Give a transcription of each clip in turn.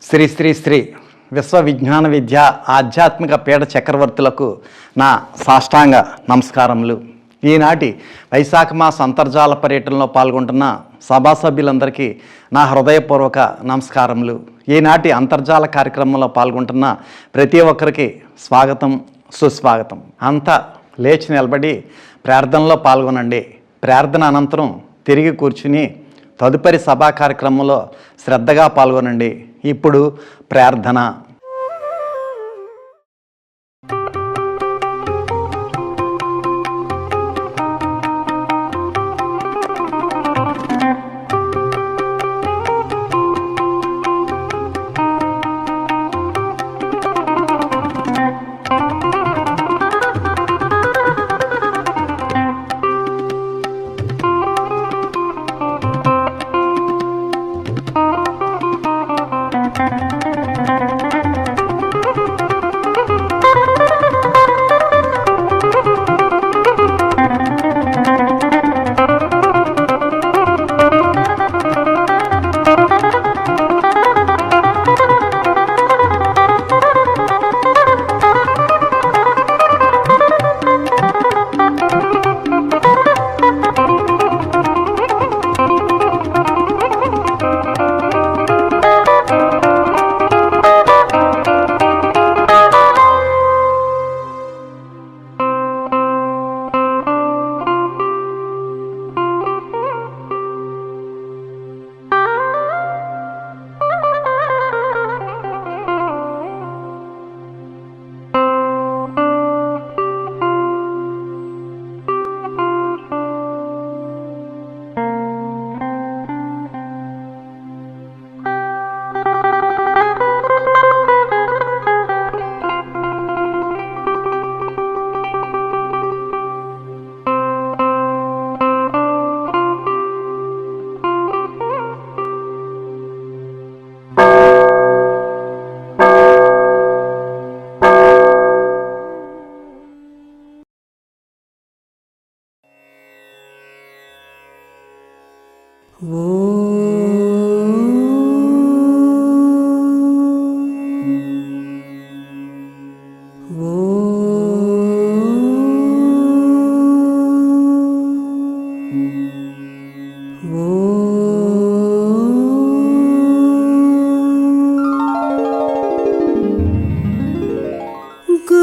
శ్రీ శ్రీ శ్రీ విశ్వ విజ్ఞాన విద్య ఆధ్యాత్మిక పీఠ చక్రవర్తులకు నా సాష్టాంగ నమస్కారములు. ఈనాటి వైశాఖ మాస అంతర్జాల పర్యటనలో పాల్గొంటున్న సభా సభ్యులందరికీ నా హృదయపూర్వక నమస్కారములు. ఈనాటి అంతర్జాల కార్యక్రమంలో పాల్గొంటున్న ప్రతి ఒక్కరికి స్వాగతం, సుస్వాగతం. అంతా లేచి నిలబడి ప్రార్థనలో పాల్గొనండి. ప్రార్థన అనంతరం తిరిగి కూర్చుని తదుపరి సభా కార్యక్రమంలో శ్రద్ధగా పాల్గొనండి. ఇప్పుడు ప్రార్థన.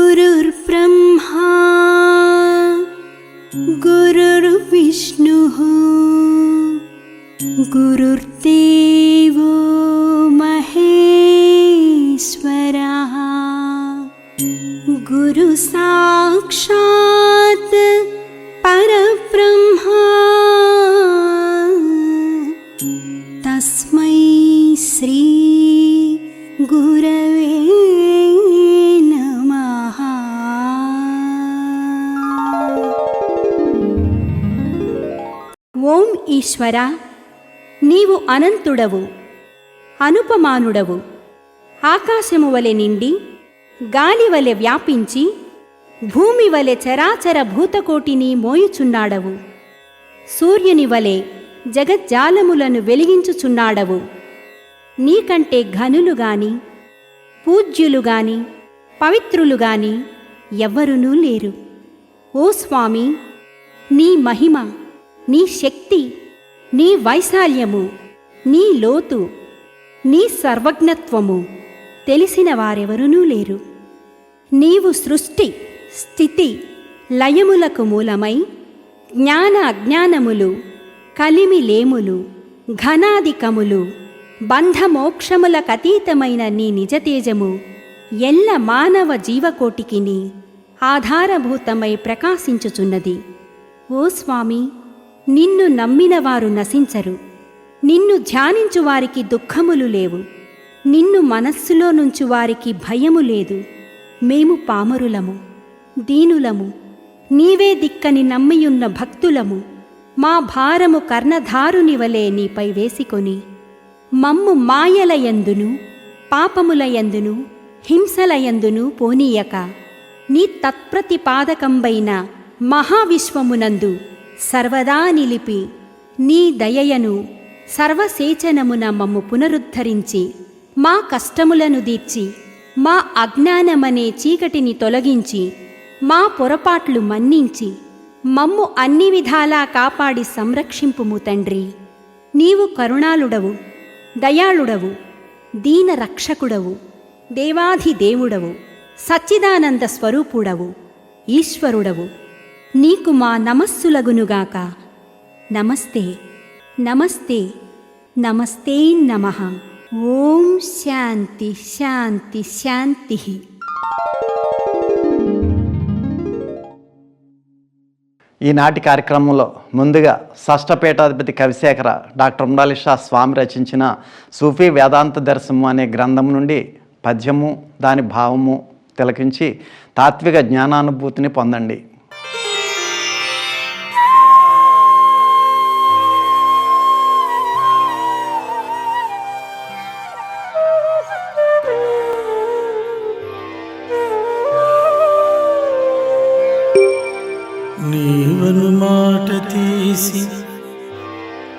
गुरुर्ब्रह्मा गुरुर्विष्णुः गुरुर्देवो महेश्वरः गुरुसाक्षात् परब्रह्मा तस्मै श्री गुरवे ఓం ఈశ్వర, నీవు అనంతుడవు, అనుపమానుడవు. ఆకాశము వలె నిండి, గాలి వలె వ్యాపించి, భూమి వలె చరాచర భూతకోటిని మోయుచున్నాడవు. సూర్యుని వలె జగజ్జాలములను వెలిగించుచున్నాడవు. నీకంటే ఘనులు గాని, పూజ్యులు గాని, పవిత్రులు గాని ఎవ్వరునూ లేరు. ఓ స్వామి, నీ మహిమ, నీ శక్తి, నీ వైశాల్యము, నీ లోతు, నీ సర్వజ్ఞత్వము తెలిసిన వారెవరునూ లేరు. నీవు సృష్టి, స్థితి, లయములకు మూలమై జ్ఞాన అజ్ఞానములు, కలిమిలేములు, ఘనాధికములు, బంధమోక్షములకతీతమైన నీ నిజతేజము ఎల్ల మానవ జీవకోటికిని ఆధారభూతమై ప్రకాశించుచున్నది. ఓ స్వామి, నిన్ను నమ్మిన వారు నశించరు. నిన్ను ధ్యానించు వారికి దుఃఖములు లేవు. నిన్ను మనస్సులో నుంచి వారికి భయము లేదు. మేము పామరులము, దీనులము, నీవే దిక్కని నమ్మియున్న భక్తులము. మా భారము కర్ణధారుని వలె నీపై వేసికొని మమ్ము మాయలయందును, పాపములయందును, హింసలయందును పోనీయక నీ తత్ప్రతిపాదకంబైన మహావిశ్వమునందు సర్వదా నిలిపి నీ దయయను సర్వసేచనమున మమ్ము పునరుద్ధరించి మా కష్టములను దీర్చి మా అజ్ఞానమనే చీకటిని తొలగించి మా పొరపాట్లు మన్నించి మమ్ము అన్ని విధాలా కాపాడి సంరక్షింపుము తండ్రి. నీవు కరుణాళుడవు, దయాళుడవు, దీన రక్షకుడవు, దేవాధిదేవుడవు, సచ్చిదానంద స్వరూపుడవు, ఈశ్వరుడవు. నీకు మా నమస్సులగునుగాక. నమస్తే నమస్తే నమస్తే నమః. ఓం శాంతి శాంతి శాంతి. ఈనాటి కార్యక్రమంలో ముందుగా షష్ఠపీఠాధిపతి కవిశేఖర డాక్టర్ ఉండాలి షా స్వామి రచించిన సూఫీ వేదాంత దర్శనము అనే గ్రంథం నుండి పద్యము దాని భావము తిలకించి తాత్విక జ్ఞానానుభూతిని పొందండి. నీవను మాట తీసి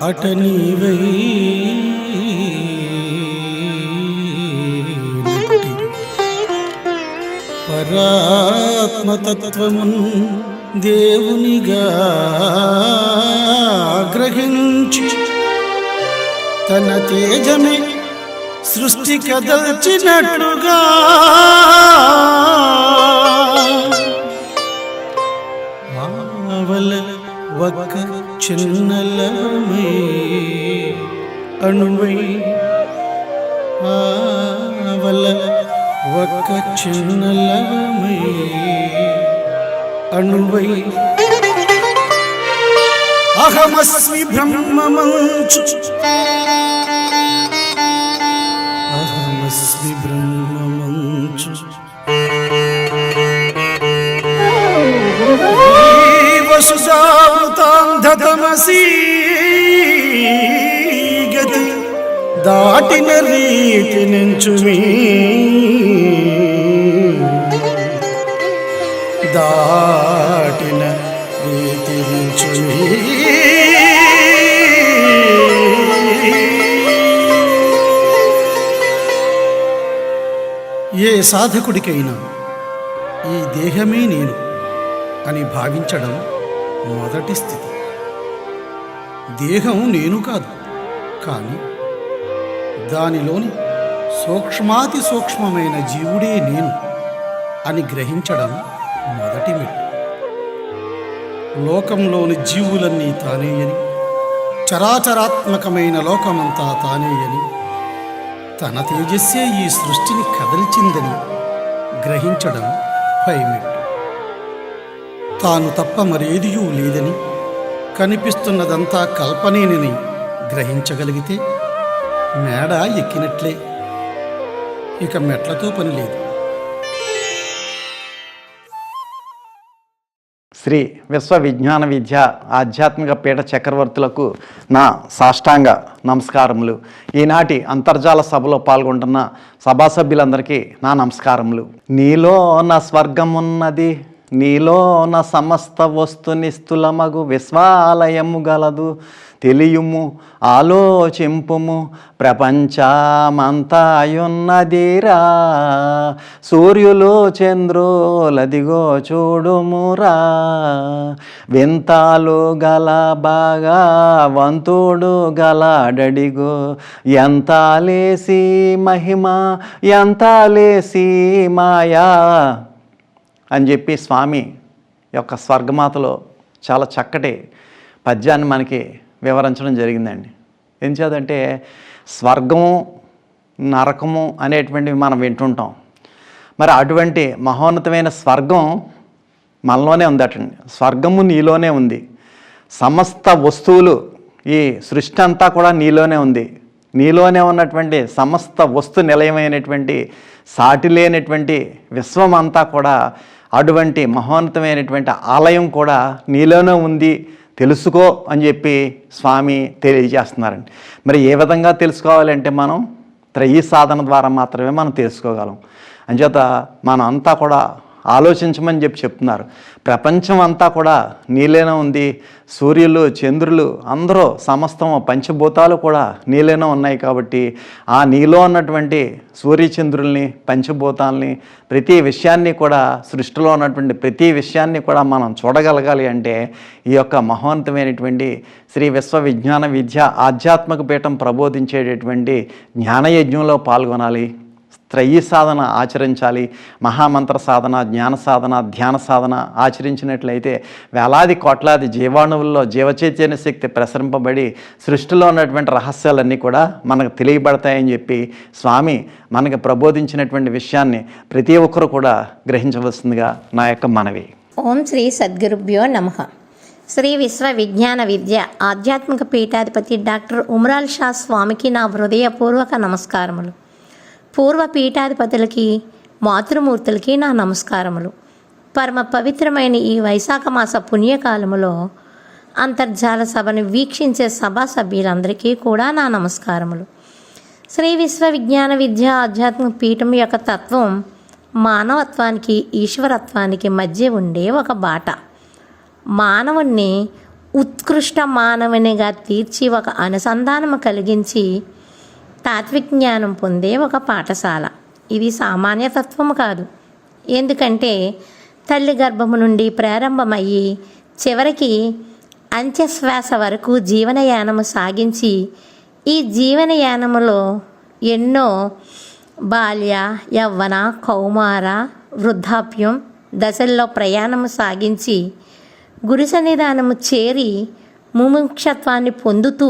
అట నీవై పరాత్మతత్వమున్ దేవునిగా గ్రహించి తన తేజమే సృష్టి కదల్చినట్లుగా ఆవల ఒక్క చిన్నలమై అణువై ఆవల ఒక్క చిన్నలమై అణువై అహమస్మి బ్రహ్మమంచు అహమస్మి బ్రహ్మమంచు వసుజావృతాంధతమసి గతి దాటిన రీతి నించుమి దాటిన రీతి నించుమి ఏ సాధకుడికైనా ఈ దేహమే నేను అని భావించడం మొదటి స్థితి. దేహం నేను కాదు, కానీ దానిలోని సూక్ష్మాతి సూక్ష్మమైన జీవుడే నేను అని గ్రహించడం మొదటి మెట్టు. లోకంలోని జీవులన్నీ తానేయని, చరాచరాత్మకమైన లోకమంతా తానేయని, తన తేజస్సే ఈ సృష్టిని కదల్చిందని గ్రహించడం పైమెట్టు. తాను తప్ప మరేదియూ లేదని, కనిపిస్తున్నదంతా కల్పనేనని గ్రహించగలిగితే మేడ ఎక్కినట్లే. ఇక మెట్లతో పని లేదు. శ్రీ విశ్వ విజ్ఞాన విద్య ఆధ్యాత్మిక పీఠ చక్రవర్తులకు నా సాష్టాంగ నమస్కారములు. ఈనాటి అంతర్జాల సభలో పాల్గొంటున్న సభా సభ్యులందరికీ నా నమస్కారములు. నీలో నా స్వర్గమున్నది, నీలో నా సమస్త వస్తునిస్తులమగు విశ్వాలయము గలదు, తెలియుము ఆలోచింపుము ప్రపంచమంతాయున్నదిరా, సూర్యులు చంద్రులదిగో చూడుమురా, వింతాలు గల బాగా వంతుడు గలాడడిగో, ఎంత లేసి మహిమ ఎంత లేసి మాయా అని చెప్పి స్వామి యొక్క స్వర్గమాతలో చాలా చక్కటి పద్యాన్ని మనకి వివరించడం జరిగిందండి. ఏం చేద్దంటే స్వర్గము నరకము అనేటువంటివి మనం వింటుంటాం. మరి అటువంటి మహోన్నతమైన స్వర్గం మనలోనే ఉందటండి. స్వర్గము నీలోనే ఉంది. సమస్త వస్తువులు ఈ సృష్టి అంతా కూడా నీలోనే ఉంది. నీలోనే ఉన్నటువంటి సమస్త వస్తు నిలయమైనటువంటి సాటి లేనటువంటి విశ్వం అంతా కూడా అటువంటి మహోన్నతమైనటువంటి ఆలయం కూడా నీలోనే ఉంది, తెలుసుకో అని చెప్పి స్వామి తెలియజేస్తున్నారండి. మరి ఏ విధంగా తెలుసుకోవాలంటే మనం త్రయీ సాధన ద్వారా మాత్రమే మనం తెలుసుకోగలం. అంచేత మనం అంతా కూడా ఆలోచించమని చెప్తున్నారు. ప్రపంచం అంతా కూడా నీలోనే ఉంది. సూర్యులు, చంద్రులు అందరూ సమస్తం పంచభూతాలు కూడా నీలోనే ఉన్నాయి. కాబట్టి ఆ నీలో ఉన్నటువంటి సూర్యచంద్రుల్ని, పంచభూతాలని, ప్రతి విషయాన్ని కూడా, సృష్టిలో ఉన్నటువంటి ప్రతి విషయాన్ని కూడా మనం చూడగలగాలి అంటే ఈ యొక్క మహోన్నతమైనటువంటి శ్రీ విశ్వవిజ్ఞాన విద్య ఆధ్యాత్మిక పీఠం ప్రబోధించేటటువంటి జ్ఞానయజ్ఞంలో పాల్గొనాలి. త్రయీ సాధన ఆచరించాలి. మహామంత్ర సాధన, జ్ఞాన సాధన, ధ్యాన సాధన ఆచరించినట్లయితే వేలాది కోట్లాది జీవాణువుల్లో జీవచైతన్య శక్తి ప్రసరింపబడి సృష్టిలో ఉన్నటువంటి రహస్యాలన్నీ కూడా మనకు తెలియబడతాయని చెప్పి స్వామి మనకు ప్రబోధించినటువంటి విషయాన్ని ప్రతి ఒక్కరు కూడా గ్రహించవలసిందిగా నా యొక్క మనవి. ఓం శ్రీ సద్గురుభ్యో నమః. శ్రీ విశ్వ విజ్ఞాన విద్య ఆధ్యాత్మిక పీఠాధిపతి డాక్టర్ ఉమరాల్ షా స్వామికి నా హృదయపూర్వక నమస్కారములు. పూర్వ పీఠాధిపతులకి, మాతృమూర్తులకి నా నమస్కారములు. పరమ పవిత్రమైన ఈ వైశాఖ మాస పుణ్యకాలములో అంతర్జాల సభను వీక్షించే సభా సభ్యులందరికీ కూడా నా నమస్కారములు. శ్రీ విశ్వ విజ్ఞాన విద్య ఆధ్యాత్మిక పీఠం యొక్క తత్వం మానవత్వానికి, ఈశ్వరత్వానికి మధ్య ఉండే ఒక బాట. మానవుణ్ణి ఉత్కృష్ట మానవునిగా తీర్చి ఒక అనుసంధానము కలిగించి తాత్విక జ్ఞానం పొందే ఒక పాఠశాల. ఇది సామాన్య తత్వము కాదు. ఎందుకంటే తల్లి గర్భము నుండి ప్రారంభమయ్యి చివరికి అంత్యశ్వాస వరకు జీవనయానము సాగించి ఈ జీవనయానములో ఎన్నో బాల్య, యవ్వన, కౌమార, వృద్ధాప్యం దశల్లో ప్రయాణము సాగించి గురు సన్నిధానము చేరి ముముక్షత్వాన్ని పొందుతూ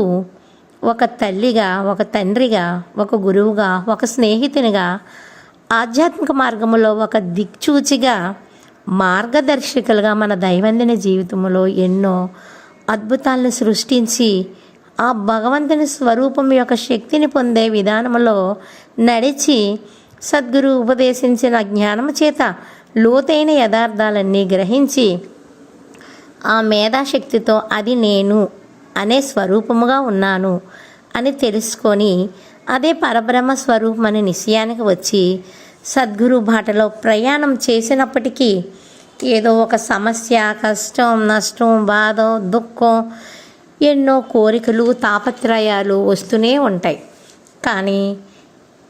ఒక తల్లిగా, ఒక తండ్రిగా, ఒక గురువుగా, ఒక స్నేహితునిగా, ఆధ్యాత్మిక మార్గములో ఒక దిక్చూచిగా, మార్గదర్శకులుగా మన దైనందిన జీవితంలో ఎన్నో అద్భుతాలను సృష్టించి ఆ భగవంతుని స్వరూపం యొక్క శక్తిని పొందే విధానంలో నడిచి సద్గురు ఉపదేశించిన జ్ఞానము చేత లోతైన యథార్థాలన్నీ గ్రహించి ఆ మేధాశక్తితో అది నేను అనే స్వరూపముగా ఉన్నాను అని తెలుసుకొని అదే పరబ్రహ్మ స్వరూపం అనే నిశ్చయానికి వచ్చి సద్గురు బాటలో ప్రయాణం చేసినప్పటికీ ఏదో ఒక సమస్య, కష్టం, నష్టం, బాధ, దుఃఖం, ఎన్నో కోరికలు, తాపత్రయాలు వస్తూనే ఉంటాయి. కానీ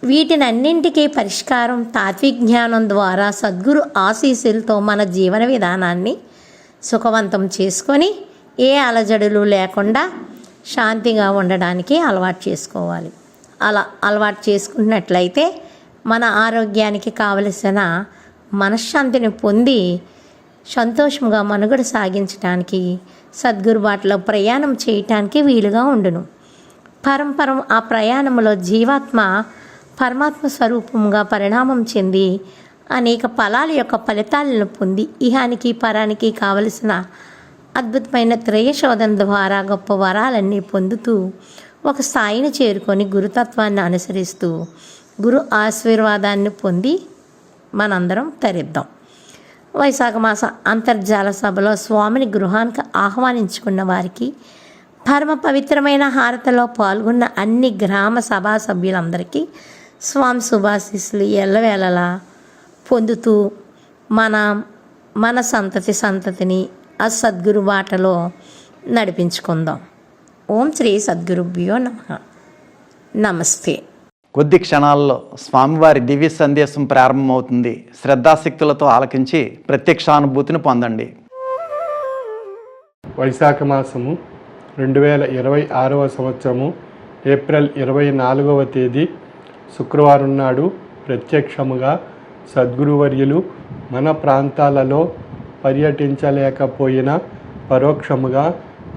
వీటినన్నింటికీ పరిష్కారం తాత్విక జ్ఞానం ద్వారా సద్గురు ఆశీస్సులతో మన జీవన విధానాన్ని సుఖవంతం చేసుకొని ఏ అలజడులు లేకుండా శాంతిగా ఉండడానికి అలవాటు చేసుకోవాలి. అలా అలవాటు చేసుకున్నట్లయితే మన ఆరోగ్యానికి కావలసిన మనశ్శాంతిని పొంది సంతోషంగా మనుగడ సాగించడానికి సద్గురు బాటలో ప్రయాణం చేయటానికి వీలుగా ఉండును. పరంపరం ఆ ప్రయాణంలో జీవాత్మ పరమాత్మ స్వరూపంగా పరిణామం చెంది అనేక ఫలాల యొక్క ఫలితాలను పొంది ఇహానికి పరానికి కావలసిన అద్భుతమైన త్రయశోధన ద్వారా గొప్ప వరాలన్నీ పొందుతూ ఒక స్థాయిని చేరుకొని గురుతత్వాన్ని అనుసరిస్తూ గురు ఆశీర్వాదాన్ని పొంది మనందరం తరిద్దాం. వైశాఖ మాస అంతర్జాల సభలో స్వామిని గృహానికి ఆహ్వానించుకున్న వారికి, పరమ పవిత్రమైన హారతిలో పాల్గొన్న అన్ని గ్రామ సభా సభ్యులందరికీ స్వామి శుభాశీస్సులు ఎల్లవేళలా పొందుతూ మన సంతతిని ఆ సద్గురు బాటలో నడిపించుకుందాం. ఓం శ్రీ సద్గురుభ్యో నమః. నమస్తే. కొద్ది క్షణాల్లో స్వామివారి దివ్య సందేశం ప్రారంభమవుతుంది. శ్రద్ధాశక్తులతో ఆలకించి ప్రత్యక్షానుభూతిని పొందండి. వైశాఖ మాసము 2026వ సంవత్సరము ఏప్రిల్ 24వ తేదీ శుక్రవారం నాడు ప్రత్యక్షముగా సద్గురువర్యులు మన ప్రాంతాలలో పర్యటించలేకపోయినా పరోక్షముగా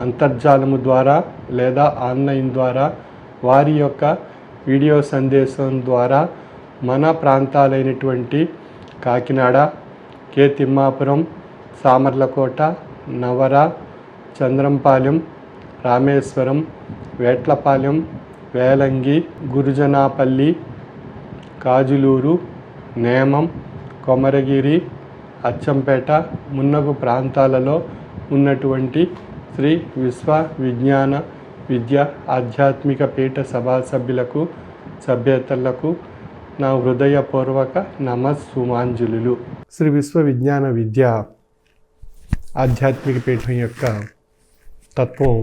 అంతర్జాలము ద్వారా లేదా ఆన్లైన్ ద్వారా వారి యొక్క వీడియో సందేశం ద్వారా మన ప్రాంతాలైనటువంటి కాకినాడ, కే తిమ్మాపురం, సామర్లకోట, నవర, చంద్రంపాలెం, రామేశ్వరం, వేట్లపాలెం, వేలంగి, గురుజనాపల్లి, కాజులూరు, నేమం, కొమరగిరి, అచ్చంపేట మున్నగు ప్రాంతాలలో ఉన్నటువంటి శ్రీ విశ్వ విజ్ఞాన విద్య ఆధ్యాత్మిక పీఠ సభా సభ్యులకు, సభ్యేతరులకు నా హృదయపూర్వక నమస్సుమాంజలులు. శ్రీ విశ్వ విజ్ఞాన విద్య ఆధ్యాత్మిక పీఠం యొక్క తత్వం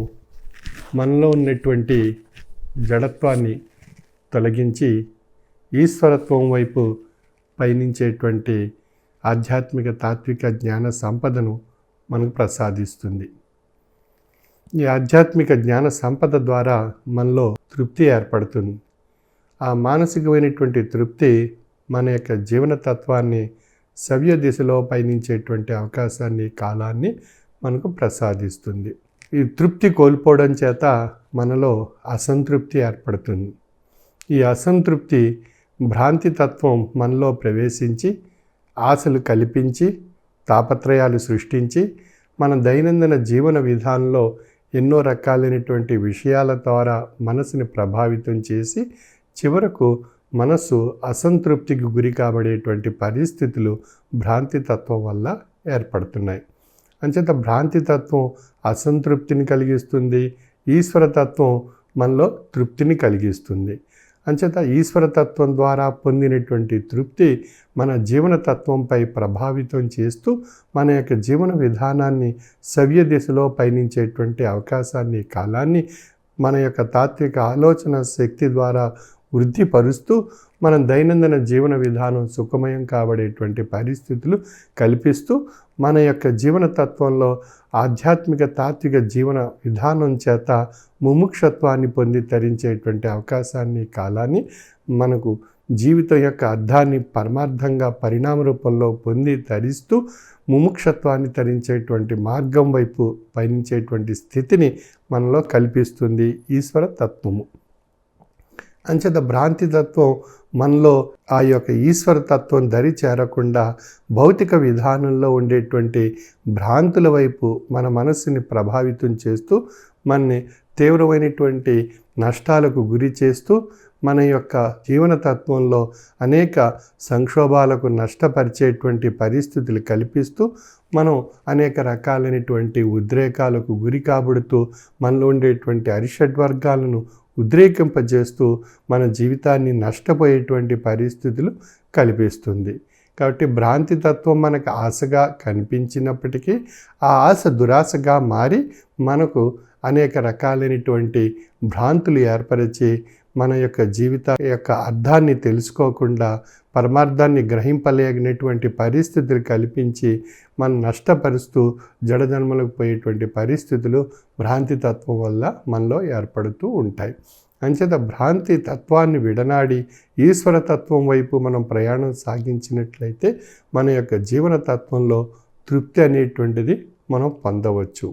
మనలో ఉన్నటువంటి జడత్వాన్ని తొలగించి ఈశ్వరత్వం వైపు పయనించేటువంటి ఆధ్యాత్మిక తాత్విక జ్ఞాన సంపదను మనకు ప్రసాదిస్తుంది. ఈ ఆధ్యాత్మిక జ్ఞాన సంపద ద్వారా మనలో తృప్తి ఏర్పడుతుంది. ఆ మానసికమైనటువంటి తృప్తి మన యొక్క జీవన తత్వాన్ని సవ్య దిశలో పయనించేటువంటి అవకాశాన్ని, కాలాన్ని మనకు ప్రసాదిస్తుంది. ఈ తృప్తి కోల్పోవడం చేత మనలో అసంతృప్తి ఏర్పడుతుంది. ఈ అసంతృప్తి భ్రాంతి తత్వం మనలో ప్రవేశించి ఆశలు కల్పించి తాపత్రయాలు సృష్టించి మన దైనందిన జీవన విధానంలో ఎన్నో రకాలైనటువంటి విషయాల ద్వారా మనసుని ప్రభావితం చేసి చివరకు మనసు అసంతృప్తికి గురి కాబడేటువంటి పరిస్థితులు భ్రాంతితత్వం వల్ల ఏర్పడుతున్నాయి. అంచేత భ్రాంతితత్వం అసంతృప్తిని కలిగిస్తుంది, ఈశ్వరతత్వం మనలో తృప్తిని కలిగిస్తుంది. అంచేత ఈశ్వరతత్వం ద్వారా పొందినటువంటి తృప్తి మన జీవన తత్వంపై ప్రభావితం చేస్తూ మన యొక్క జీవన విధానాన్ని సవ్య దిశలో పయనించేటువంటి అవకాశాన్ని, కాలాన్ని మన యొక్క తాత్విక ఆలోచన శక్తి ద్వారా వృద్ధిపరుస్తూ మన దైనందిన జీవన విధానం సుఖమయం కాబడేటువంటి పరిస్థితులు కల్పిస్తూ మన యొక్క జీవన తత్వంలో ఆధ్యాత్మిక తాత్విక జీవన విధానం చేత ముముక్షత్వాన్ని పొంది తరించేటువంటి అవకాశాన్ని, కాలాన్ని మనకు జీవితం యొక్క అర్థాన్ని పరమార్థంగా పరిణామ రూపంలో పొంది తరిస్తూ ముముక్షత్వాన్ని తరించేటువంటి మార్గం వైపు పయనించేటువంటి స్థితిని మనలో కల్పిస్తుంది ఈశ్వర తత్వము. అంచేత భ్రాంతితత్వం మనలో ఆ యొక్క ఈశ్వర తత్వం దరి చేరకుండా భౌతిక విధానంలో ఉండేటువంటి భ్రాంతుల వైపు మన మనస్సుని ప్రభావితం చేస్తూ మనని తీవ్రమైనటువంటి నష్టాలకు గురి చేస్తూ మన యొక్క జీవన తత్వంలో అనేక సంక్షోభాలకు నష్టపరిచేటువంటి పరిస్థితులు కల్పిస్తూ మనం అనేక రకాలైనటువంటి ఉద్రేకాలకు గురి కాబడుతూ మనలో ఉండేటువంటి అరిషడ్వర్గాలను ఉద్రేకింపజేస్తూ మన జీవితాన్ని నష్టపోయేటువంటి పరిస్థితులు కల్పిస్తుంది. కాబట్టి భ్రాంతితత్వం మనకు ఆశగా కనిపించినప్పటికీ ఆ ఆశ దురాశగా మారి మనకు అనేక రకాలైనటువంటి భ్రాంతులు ఏర్పరిచి మన యొక్క జీవిత యొక్క అర్థాన్ని తెలుసుకోకుండా పరమార్థాన్ని గ్రహింపలేగినటువంటి పరిస్థితులు కల్పించి మనం నష్టపరుస్తూ జడజన్మలకు పోయేటువంటి పరిస్థితులు భ్రాంతితత్వం వల్ల మనలో ఏర్పడుతూ ఉంటాయి. అంచేత భ్రాంతి తత్వాన్ని విడనాడి ఈశ్వరతత్వం వైపు మనం ప్రయాణం సాగించినట్లయితే మన యొక్క జీవన తత్వంలో తృప్తి అనేటువంటిది మనం పొందవచ్చు.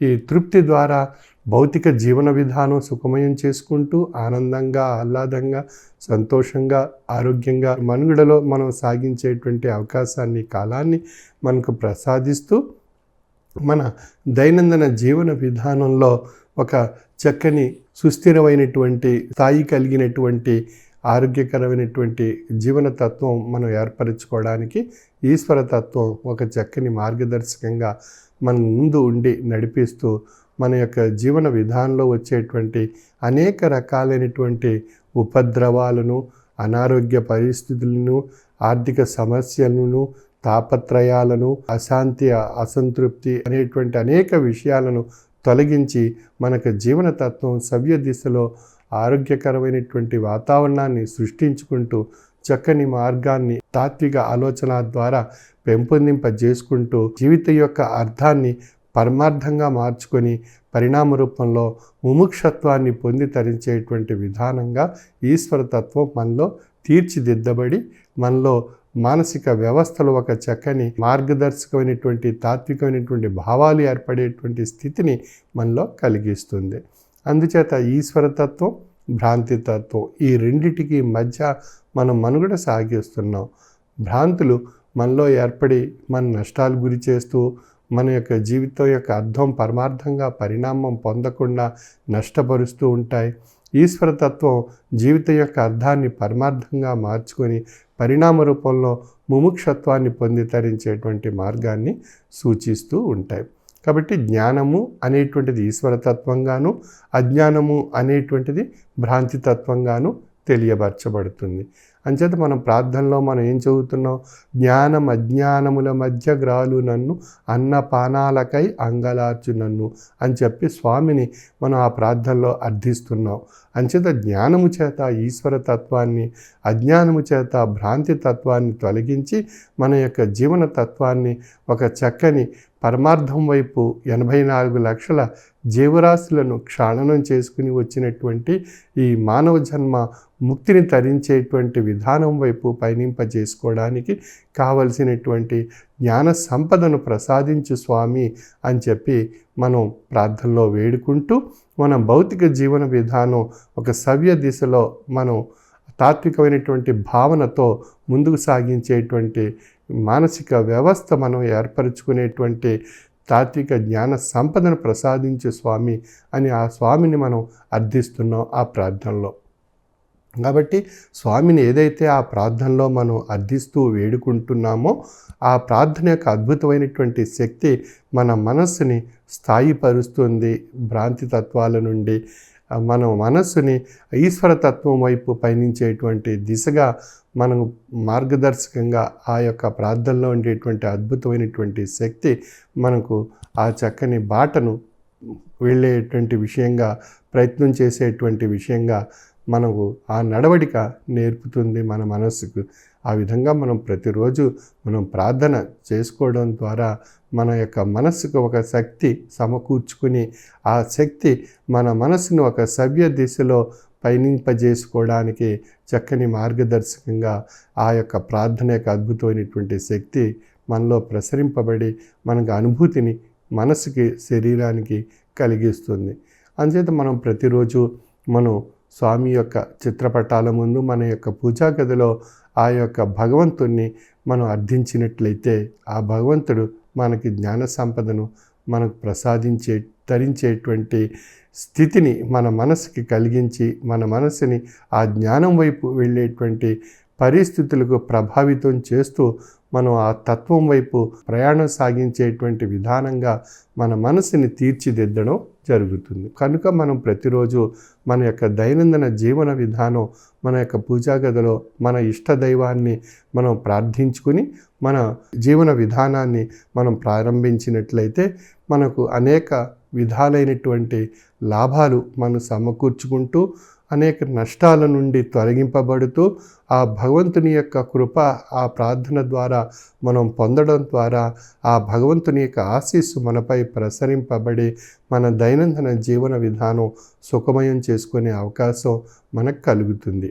ఈ తృప్తి ద్వారా భౌతిక జీవన విధానం సుఖమయం చేసుకుంటూ ఆనందంగా, ఆహ్లాదంగా, సంతోషంగా, ఆరోగ్యంగా మనుగడలో మనం సాగించేటువంటి అవకాశాన్ని, కాలాన్ని మనకు ప్రసాదిస్తూ మన దైనందిన జీవన విధానంలో ఒక చక్కని సుస్థిరమైనటువంటి స్థాయి కలిగినటువంటి ఆరోగ్యకరమైనటువంటి జీవన తత్వం మనం ఏర్పరచుకోవడానికి ఈశ్వరతత్వం ఒక చక్కని మార్గదర్శకంగా మన ముందు ఉండి నడిపిస్తూ మన యొక్క జీవన విధానంలో వచ్చేటువంటి అనేక రకాలైనటువంటి ఉపద్రవాలను, అనారోగ్య పరిస్థితులను, ఆర్థిక సమస్యలను, తాపత్రయాలను, అశాంతి, అసంతృప్తి అనేటువంటి అనేక విషయాలను తొలగించి మనకు జీవనతత్వం సవ్య దిశలో ఆరోగ్యకరమైనటువంటి వాతావరణాన్ని సృష్టించుకుంటూ చక్కని మార్గాన్ని తాత్విక ఆలోచన ద్వారా పెంపొందింపజేసుకుంటూ జీవితం యొక్క అర్థాన్ని పరమార్థంగా మార్చుకొని పరిణామ రూపంలో ముముక్షత్వాన్ని పొంది తరించేటువంటి విధానంగా ఈశ్వరతత్వం మనలో తీర్చిదిద్దబడి మనలో మానసిక వ్యవస్థలో ఒక చక్కని మార్గదర్శకమైనటువంటి తాత్వికమైనటువంటి భావాలు ఏర్పడేటువంటి స్థితిని మనలో కలిగిస్తుంది. అందుచేత ఈశ్వరతత్వం, భ్రాంతితత్వం ఈ రెండిటికి మధ్య మనం మనుగడ సాగిస్తున్నాం. భ్రాంతులు మనలో ఏర్పడి మన నష్టాలు గురి చేస్తూ మన యొక్క జీవితం యొక్క అర్థం పరమార్థంగా పరిణామం పొందకుండా నష్టపరుస్తూ ఉంటాయి. ఈశ్వరతత్వం జీవితం యొక్క అర్థాన్ని పరమార్థంగా మార్చుకొని పరిణామ రూపంలో ముముక్షత్వాన్ని పొంది తరించేటువంటి మార్గాన్ని సూచిస్తూ ఉంటాయి. కాబట్టి జ్ఞానము అనేటువంటిది ఈశ్వరతత్వంగాను, అజ్ఞానము అనేటువంటిది భ్రాంతితత్వంగాను తెలియబరచబడుతుంది. అంచేత మనం ప్రార్థనలో మనం ఏం చదువుతున్నాం? జ్ఞానం అజ్ఞానముల మధ్య గ్రాలు నన్ను అన్నపానాలకై అంగలార్చు నన్ను అని చెప్పి స్వామిని మనం ఆ ప్రార్థనలో అర్థిస్తున్నాం. అంచేత జ్ఞానము చేత ఈశ్వర తత్వాన్ని, అజ్ఞానము చేత భ్రాంతి తత్వాన్ని తొలగించి మన యొక్క జీవన తత్వాన్ని ఒక చక్కని పరమార్థం వైపు 84 లక్షల జీవరాశులను క్షాళనం చేసుకుని వచ్చినటువంటి ఈ మానవ జన్మ ముక్తిని తరించేటువంటి విధానం వైపు పయనింపజేసుకోవడానికి కావలసినటువంటి జ్ఞాన సంపదను ప్రసాదించు స్వామి అని చెప్పి మనం ప్రార్థనలో వేడుకుంటూ మన భౌతిక జీవన విధానం ఒక సవ్య దిశలో మనం తాత్వికమైనటువంటి భావనతో ముందుకు సాగించేటువంటి మానసిక వ్యవస్థ మనం ఏర్పరచుకునేటువంటి తాత్విక జ్ఞాన సంపదను ప్రసాదించే స్వామి అని ఆ స్వామిని మనం అర్థిస్తున్నాం ఆ ప్రార్థనలో. కాబట్టి స్వామిని ఏదైతే ఆ ప్రార్థనలో మనం అర్థిస్తూ వేడుకుంటున్నామో ఆ ప్రార్థన యొక్క అద్భుతమైనటువంటి శక్తి మన మనస్సుని స్థాయిపరుస్తుంది. భ్రాంతి తత్వాల నుండి మన మనస్సుని ఈశ్వరతత్వం వైపు పయనించేటువంటి దిశగా మనం మార్గదర్శకంగా ఆ యొక్క ప్రార్థనలో ఉండేటువంటి అద్భుతమైనటువంటి శక్తి మనకు ఆ చక్కని బాటను వెళ్ళేటువంటి విషయంగా, ప్రయత్నం చేసేటువంటి విషయంగా మనకు ఆ నడవడిక నేర్పుతుంది మన మనస్సుకు. ఆ విధంగా మనం ప్రతిరోజు మనం ప్రార్థన చేసుకోవడం ద్వారా మన యొక్క మనస్సుకు ఒక శక్తి సమకూర్చుకుని ఆ శక్తి మన మనస్సును ఒక సవ్య దిశలో పయనింపజేసుకోవడానికి చక్కని మార్గదర్శకంగా ఆ యొక్క ప్రార్థన యొక్క అద్భుతమైనటువంటి శక్తి మనలో ప్రసరింపబడి మనకు అనుభూతిని మనసుకి, శరీరానికి కలిగిస్తుంది. అందుచేత మనం ప్రతిరోజు మనం స్వామి యొక్క చిత్రపటాల ముందు మన యొక్క పూజా గదిలో ఆ యొక్క భగవంతుణ్ణి మనం అర్థించినట్లయితే ఆ భగవంతుడు మనకి జ్ఞాన సంపదను మనకు తరించేటువంటి స్థితిని మన మనసుకి కలిగించి మన మనసుని ఆ జ్ఞానం వైపు వెళ్ళేటువంటి పరిస్థితులకు ప్రభావితం చేస్తూ మనం ఆ తత్వం వైపు ప్రయాణం సాగించేటువంటి విధానంగా మన మనసుని తీర్చిదిద్దడం జరుగుతుంది. కనుక మనం ప్రతిరోజు మన యొక్క దైనందిన జీవన విధానం, మన యొక్క పూజా గదిలో మన ఇష్ట దైవాన్ని మనం ప్రార్థించుకుని మన జీవన విధానాన్ని మనం ప్రారంభించినట్లయితే మనకు అనేక విధాలైనటువంటి లాభాలు మనం సమకూర్చుకుంటూ అనేక నష్టాల నుండి తొలగింపబడుతూ ఆ భగవంతుని యొక్క కృప ఆ ప్రార్థన ద్వారా మనం పొందడం ద్వారా ఆ భగవంతుని యొక్క ఆశీస్సు మనపై ప్రసరింపబడి మన దైనందిన జీవన విధానం సుఖమయం చేసుకునే అవకాశం మనకు కలుగుతుంది.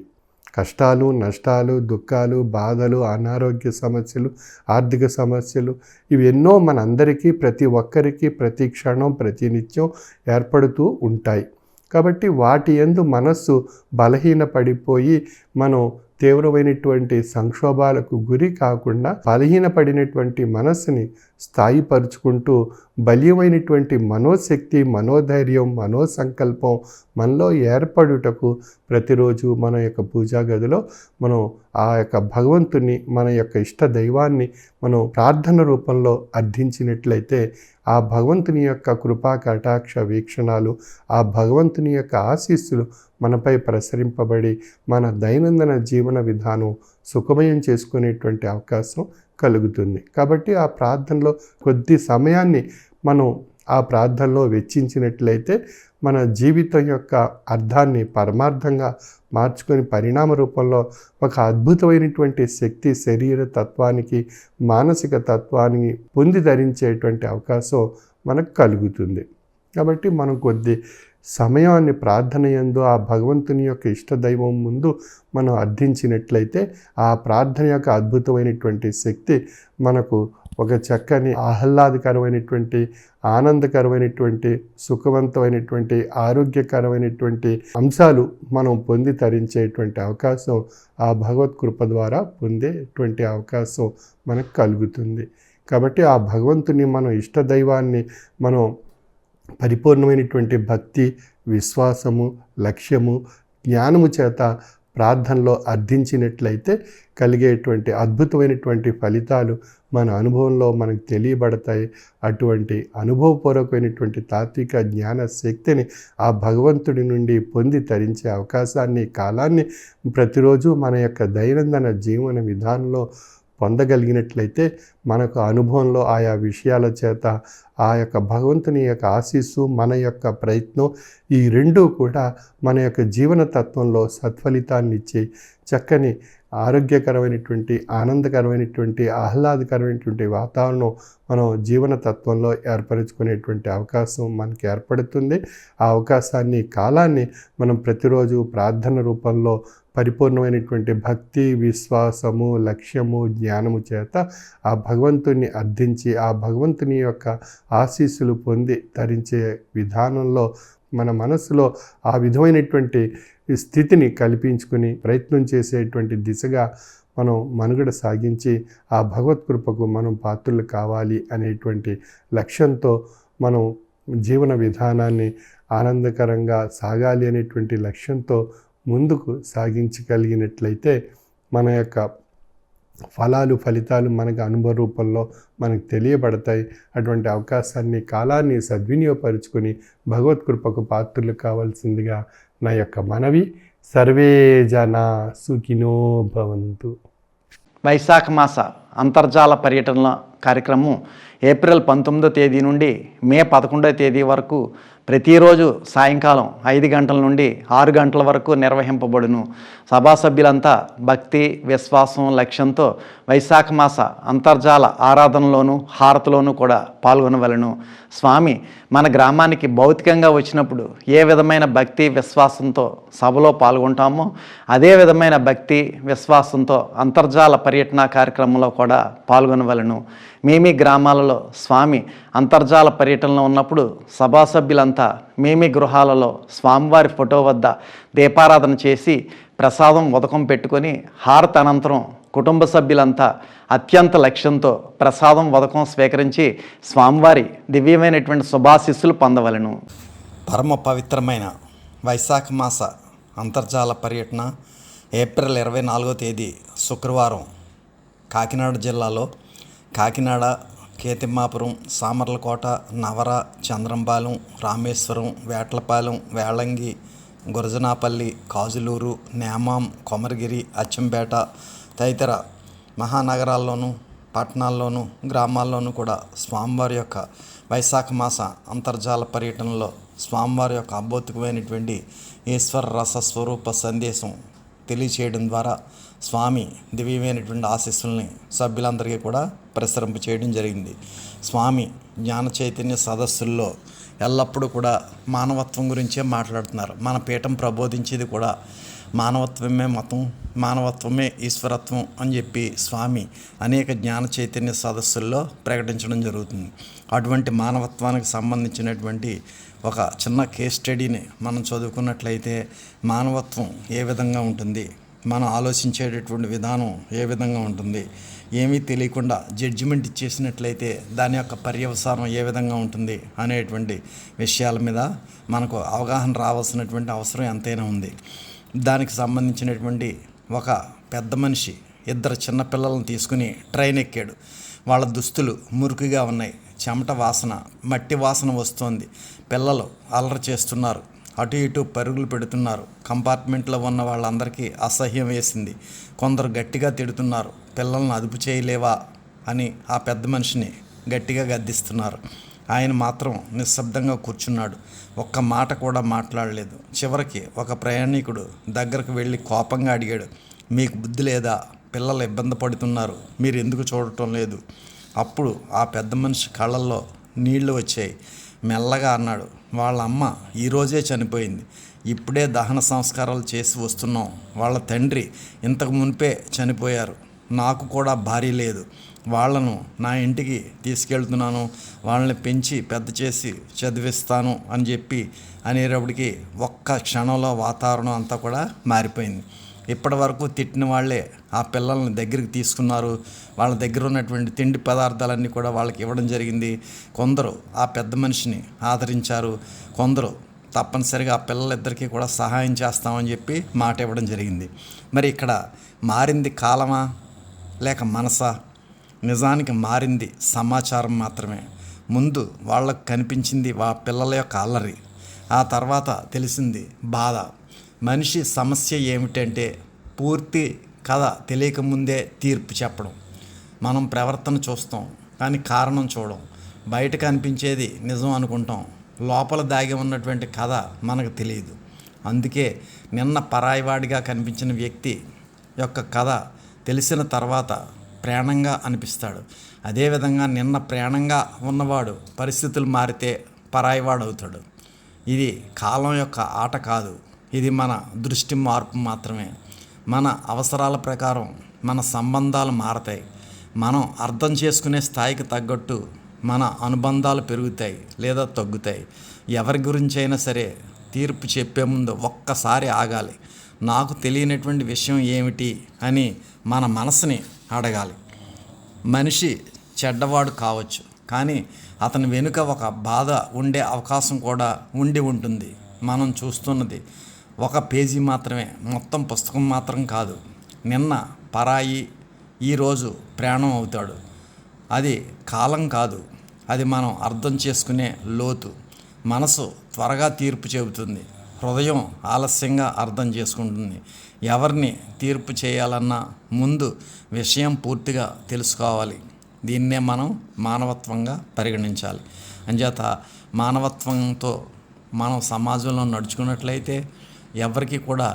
కష్టాలు, నష్టాలు, దుఃఖాలు, బాధలు, అనారోగ్య సమస్యలు, ఆర్థిక సమస్యలు ఇవి ఎన్నో మనందరికీ, ప్రతి ఒక్కరికి ప్రతి క్షణం ప్రతినిత్యం ఏర్పడుతూ ఉంటాయి. కాబట్టి వాటి యందు మనస్సు బలహీనపడిపోయి మనం తీవ్రమైనటువంటి సంక్షోభాలకు గురి కాకుండా బలహీనపడినటువంటి మనస్సుని స్థాయిపరుచుకుంటూ బలీయమైనటువంటి మనోశక్తి, మనోధైర్యం, మనోసంకల్పం మనలో ఏర్పడుటకు ప్రతిరోజు మన యొక్క పూజా గదిలో మనం ఆ యొక్క భగవంతుని, మన యొక్క ఇష్ట దైవాన్ని మనం ప్రార్థన రూపంలో అర్థించినట్లయితే ఆ భగవంతుని యొక్క కృపా కటాక్ష వీక్షణాలు, ఆ భగవంతుని యొక్క ఆశీస్సులు మనపై ప్రసరింపబడి మన దైనందిన జీవన విధానం సుఖమయం చేసుకునేటువంటి అవకాశం కలుగుతుంది. కాబట్టి ఆ ప్రార్థనలో కొద్ది సమయాన్ని మనం ఆ ప్రార్థనలో వెచ్చించినట్లయితే మన జీవితం యొక్క అర్థాన్ని పరమార్థంగా మార్చుకొని పరిణామ రూపంలో ఒక అద్భుతమైనటువంటి శక్తి శరీర తత్వానికి, మానసిక తత్వానికి పొంది ధరించేటువంటి అవకాశం మనకు కలుగుతుంది. కాబట్టి మనం కొద్ది సమయాన్ని ప్రార్థన యందు ఆ భగవంతుని యొక్క ఇష్టదైవం ముందు మనం అర్థించినట్లయితే ఆ ప్రార్థన యొక్క అద్భుతమైనటువంటి శక్తి మనకు ఒక చక్కని ఆహ్లాదకరమైనటువంటి, ఆనందకరమైనటువంటి, సుఖవంతమైనటువంటి, ఆరోగ్యకరమైనటువంటి అంశాలు మనం పొంది తరించేటువంటి అవకాశం ఆ భగవత్ కృప ద్వారా పొందేటువంటి అవకాశం మనకు కలుగుతుంది. కాబట్టి ఆ భగవంతుని మనం ఇష్టదైవాన్ని మనం పరిపూర్ణమైనటువంటి భక్తి, విశ్వాసము, లక్ష్యము, జ్ఞానము చేత ప్రార్థనలో అర్థించినట్లయితే కలిగేటువంటి అద్భుతమైనటువంటి ఫలితాలు మన అనుభవంలో మనకు తెలియబడతాయి. అటువంటి అనుభవపూర్వకమైనటువంటి తాత్విక జ్ఞాన శక్తిని ఆ భగవంతుడి నుండి పొంది తరించే అవకాశాన్ని, కాలాన్ని ప్రతిరోజు మన యొక్క దైనందిన జీవన విధానంలో పొందగలిగినట్లయితే మనకు అనుభవంలో ఆయా విషయాల చేత ఆ యొక్క భగవంతుని యొక్క ఆశీస్సు, మన యొక్క ప్రయత్నం, ఈ రెండూ కూడా మన యొక్క జీవన తత్వంలో సత్ఫలితాన్ని ఇచ్చి చక్కని ఆరోగ్యకరమైనటువంటి, ఆనందకరమైనటువంటి, ఆహ్లాదకరమైనటువంటి వాతావరణం మనం జీవన తత్వంలో ఏర్పరచుకునేటువంటి అవకాశం మనకి ఏర్పడుతుంది. ఆ అవకాశాన్ని, కాలాన్ని మనం ప్రతిరోజు ప్రార్థన రూపంలో పరిపూర్ణమైనటువంటి భక్తి, విశ్వాసము, లక్ష్యము, జ్ఞానము చేత ఆ భగవంతుని అర్థించి ఆ భగవంతుని యొక్క ఆశీస్సులు పొంది తరించే విధానంలో మన మనసులో ఆ విధమైనటువంటి స్థితిని కల్పించుకుని ప్రయత్నం చేసేటువంటి దిశగా మనం మనుగడ సాగించి ఆ భగవత్ కృపకు మనం పాత్రలు కావాలి అనేటువంటి లక్ష్యంతో మనం జీవన విధానాన్ని ఆనందకరంగా సాగాలి అనేటువంటి లక్ష్యంతో ముందుకు సాగించగలిగినట్లయితే మన యొక్క ఫలితాలు మనకు అనుభవ రూపంలో మనకు తెలియబడతాయి. అటువంటి అవకాశాన్ని, కాలాన్ని సద్వినియోగపరుచుకొని భగవత్ కృపకు పాత్రలు కావాల్సిందిగా నా యొక్క మనవి. సర్వే జనా సుఖినో భవంతు. వైశాఖ మాస అంతర్జాల పర్యటనల కార్యక్రమం ఏప్రిల్ 19వ తేదీ నుండి మే 11వ తేదీ వరకు ప్రతిరోజు సాయంకాలం 5 గంటల నుండి 6 గంటల వరకు నిర్వహింపబడును. సభా సభ్యులంతా భక్తి, విశ్వాసం, లక్ష్యంతో వైశాఖ మాస అంతర్జాల ఆరాధనలోను, హారతిలోనూ కూడా పాల్గొనవలను. స్వామి మన గ్రామానికి భౌతికంగా వచ్చినప్పుడు ఏ విధమైన భక్తి, విశ్వాసంతో సభలో పాల్గొంటామో అదే విధమైన భక్తి, విశ్వాసంతో అంతర్జాల పర్యటన కార్యక్రమంలో కూడా పాల్గొనవలను. మీ గ్రామాలలో స్వామి అంతర్జాల పర్యటనలో ఉన్నప్పుడు సభా సభ్యులంతా మీ గృహాలలో స్వామివారి ఫోటో వద్ద దీపారాధన చేసి ప్రసాదం ఉదకం పెట్టుకొని హారతి అనంతరం కుటుంబ సభ్యులంతా అత్యంత లక్ష్యంతో ప్రసాదం ఉదకం స్వీకరించి స్వామివారి దివ్యమైనటువంటి శుభాశీస్సులు పొందవలను. పరమ పవిత్రమైన వైశాఖ మాస అంతర్జాల పర్యటన ఏప్రిల్ 24వ తేదీ శుక్రవారం కాకినాడ జిల్లాలో కాకినాడ, కేతిమ్మాపురం, సామర్లకోట, నవర, చంద్రంపాలెం, రామేశ్వరం, వేట్లపాలెం, వేళంగి, గురజనాపల్లి, కాజులూరు, నేమాం, కొమరగిరి, అచ్చంపేట తదితర మహానగరాల్లోనూ, పట్టణాల్లోనూ, గ్రామాల్లోనూ కూడా స్వామివారి యొక్క వైశాఖ మాస అంతర్జాల పర్యటనలో స్వామివారి యొక్క అద్భుతమైనటువంటి ఈశ్వర రస స్వరూప సందేశం తెలియచేయడం ద్వారా స్వామి దివ్యమైనటువంటి ఆశీస్సుల్ని సభ్యులందరికీ కూడా ప్రసరింప చేయడం జరిగింది. స్వామి జ్ఞాన చైతన్య సదస్సుల్లో ఎల్లప్పుడూ కూడా మానవత్వం గురించే మాట్లాడుతున్నారు. మన పీఠం ప్రబోధించేది కూడా మానవత్వమే మతం, మానవత్వమే ఈశ్వరత్వం అని చెప్పి స్వామి అనేక జ్ఞాన చైతన్య సదస్సుల్లో ప్రకటించడం జరుగుతుంది. అటువంటి మానవత్వానికి సంబంధించినటువంటి ఒక చిన్న కేస్ స్టడీని మనం చదువుకున్నట్లయితే మానవత్వం ఏ విధంగా ఉంటుంది, మనం ఆలోచించేటటువంటి విధానం ఏ విధంగా ఉంటుంది, ఏమీ తెలియకుండా జడ్జిమెంట్ ఇచ్చేసినట్లయితే దాని యొక్క పర్యవసానం ఏ విధంగా ఉంటుంది అనేటువంటి విషయాల మీద మనకు అవగాహన రావాల్సినటువంటి అవసరం ఎంతైనా ఉంది. దానికి సంబంధించినటువంటి ఒక పెద్ద మనిషి 2 చిన్నపిల్లలను తీసుకుని ట్రైన్ ఎక్కాడు. వాళ్ళ దుస్తులు మురికిగా ఉన్నాయి, చెమట వాసన, మట్టి వాసన వస్తోంది. పిల్లలు అల్లరి చేస్తున్నారు, అటు ఇటు పరుగులు పెడుతున్నారు. కంపార్ట్మెంట్లో ఉన్న వాళ్ళందరికీ అసహ్యం వేసింది. కొందరు గట్టిగా తిడుతున్నారు, పిల్లలను అదుపు చేయలేవా అని ఆ పెద్ద మనిషిని గట్టిగా గద్దిస్తున్నారు. ఆయన మాత్రం నిశ్శబ్దంగా కూర్చున్నాడు, ఒక్క మాట కూడా మాట్లాడలేదు. చివరికి ఒక ప్రయాణికుడు దగ్గరకు వెళ్ళి కోపంగా అడిగాడు, మీకు బుద్ధి లేదా? పిల్లలు ఇబ్బంది పడుతున్నారు, మీరు ఎందుకు చూడటం లేదు? అప్పుడు ఆ పెద్ద మనిషి కళ్ళల్లో నీళ్లు వచ్చాయి. మెల్లగా అన్నాడు, వాళ్ళ అమ్మ ఈరోజే చనిపోయింది, ఇప్పుడే దహన సంస్కారాలు చేసి వస్తున్నాం. వాళ్ళ తండ్రి ఇంతకు మునిపే చనిపోయారు. నాకు కూడా భార్య లేదు, వాళ్ళను నా ఇంటికి తీసుకెళ్తున్నాను, వాళ్ళని పెంచి పెద్ద చేసి చదివిస్తాను అని చెప్పి అనేటప్పటికి ఒక్క క్షణంలో వాతావరణం అంతా కూడా మారిపోయింది. ఇప్పటి వరకు తిట్టిన వాళ్ళే ఆ పిల్లల్ని దగ్గరికి తీసుకున్నారు. వాళ్ళ దగ్గర ఉన్నటువంటి తిండి పదార్థాలన్నీ కూడా వాళ్ళకి ఇవ్వడం జరిగింది. కొందరు ఆ పెద్ద మనిషిని ఆదరించారు, కొందరు తప్పనిసరిగా ఆ పిల్లలిద్దరికీ కూడా సహాయం చేస్తామని చెప్పి మాట ఇవ్వడం జరిగింది. మరి ఇక్కడ మారింది కాలమా లేక మనసా? నిజానికి మారింది సమాచారం మాత్రమే. ముందు వాళ్ళకు కనిపించింది పిల్లల యొక్క అల్లరి, ఆ తర్వాత తెలిసింది బాధ. మనిషి సమస్య ఏమిటంటే పూర్తి కథ తెలియకముందే తీర్పు చెప్పడం. మనం ప్రవర్తన చూస్తాం కానీ కారణం చూడం. బయట కనిపించేది నిజం అనుకుంటాం, లోపల దాగి ఉన్నటువంటి కథ మనకు తెలియదు. అందుకే నిన్న పరాయివాడిగా కనిపించిన వ్యక్తి యొక్క కథ తెలిసిన తర్వాత ప్రాణంగా అనిపిస్తాడు. అదేవిధంగా నిన్న ప్రాణంగా ఉన్నవాడు పరిస్థితులు మారితే పరాయివాడు అవుతాడు. ఇది కాలం యొక్క ఆట కాదు, ఇది మన దృష్టి మార్పు మాత్రమే. మన అవసరాల ప్రకారం మన సంబంధాలు మారతాయి. మనం అర్థం చేసుకునే స్థాయికి తగ్గట్టు మన అనుబంధాలు పెరుగుతాయి లేదా తగ్గుతాయి. ఎవరి గురించి అయినా సరే తీర్పు చెప్పే ముందు ఒక్కసారి ఆగాలి. నాకు తెలియనటువంటి విషయం ఏమిటి అని మన మనసుని అడగాలి. మనిషి చెడ్డవాడు కావచ్చు, కానీ అతని వెనుక ఒక బాధ ఉండే అవకాశం కూడా ఉండి ఉంటుంది. మనం చూస్తున్నది ఒక పేజీ మాత్రమే, మొత్తం పుస్తకం మాత్రం కాదు. నిన్న పరాయి, ఈరోజు ప్రాణం అవుతాడు. అది కాలం కాదు, అది మనం అర్థం చేసుకునే లోతు. మనసు త్వరగా తీర్పు చెబుతుంది, హృదయం ఆలస్యంగా అర్థం చేసుకుంటుంది. ఎవరిని తీర్పు చేయాలన్నా ముందు విషయం పూర్తిగా తెలుసుకోవాలి. దీన్నే మనం మానవత్వంగా పరిగణించాలి. అంచేత మానవత్వంతో మనం సమాజంలో నడుచుకున్నట్లయితే ఎవరికి కూడా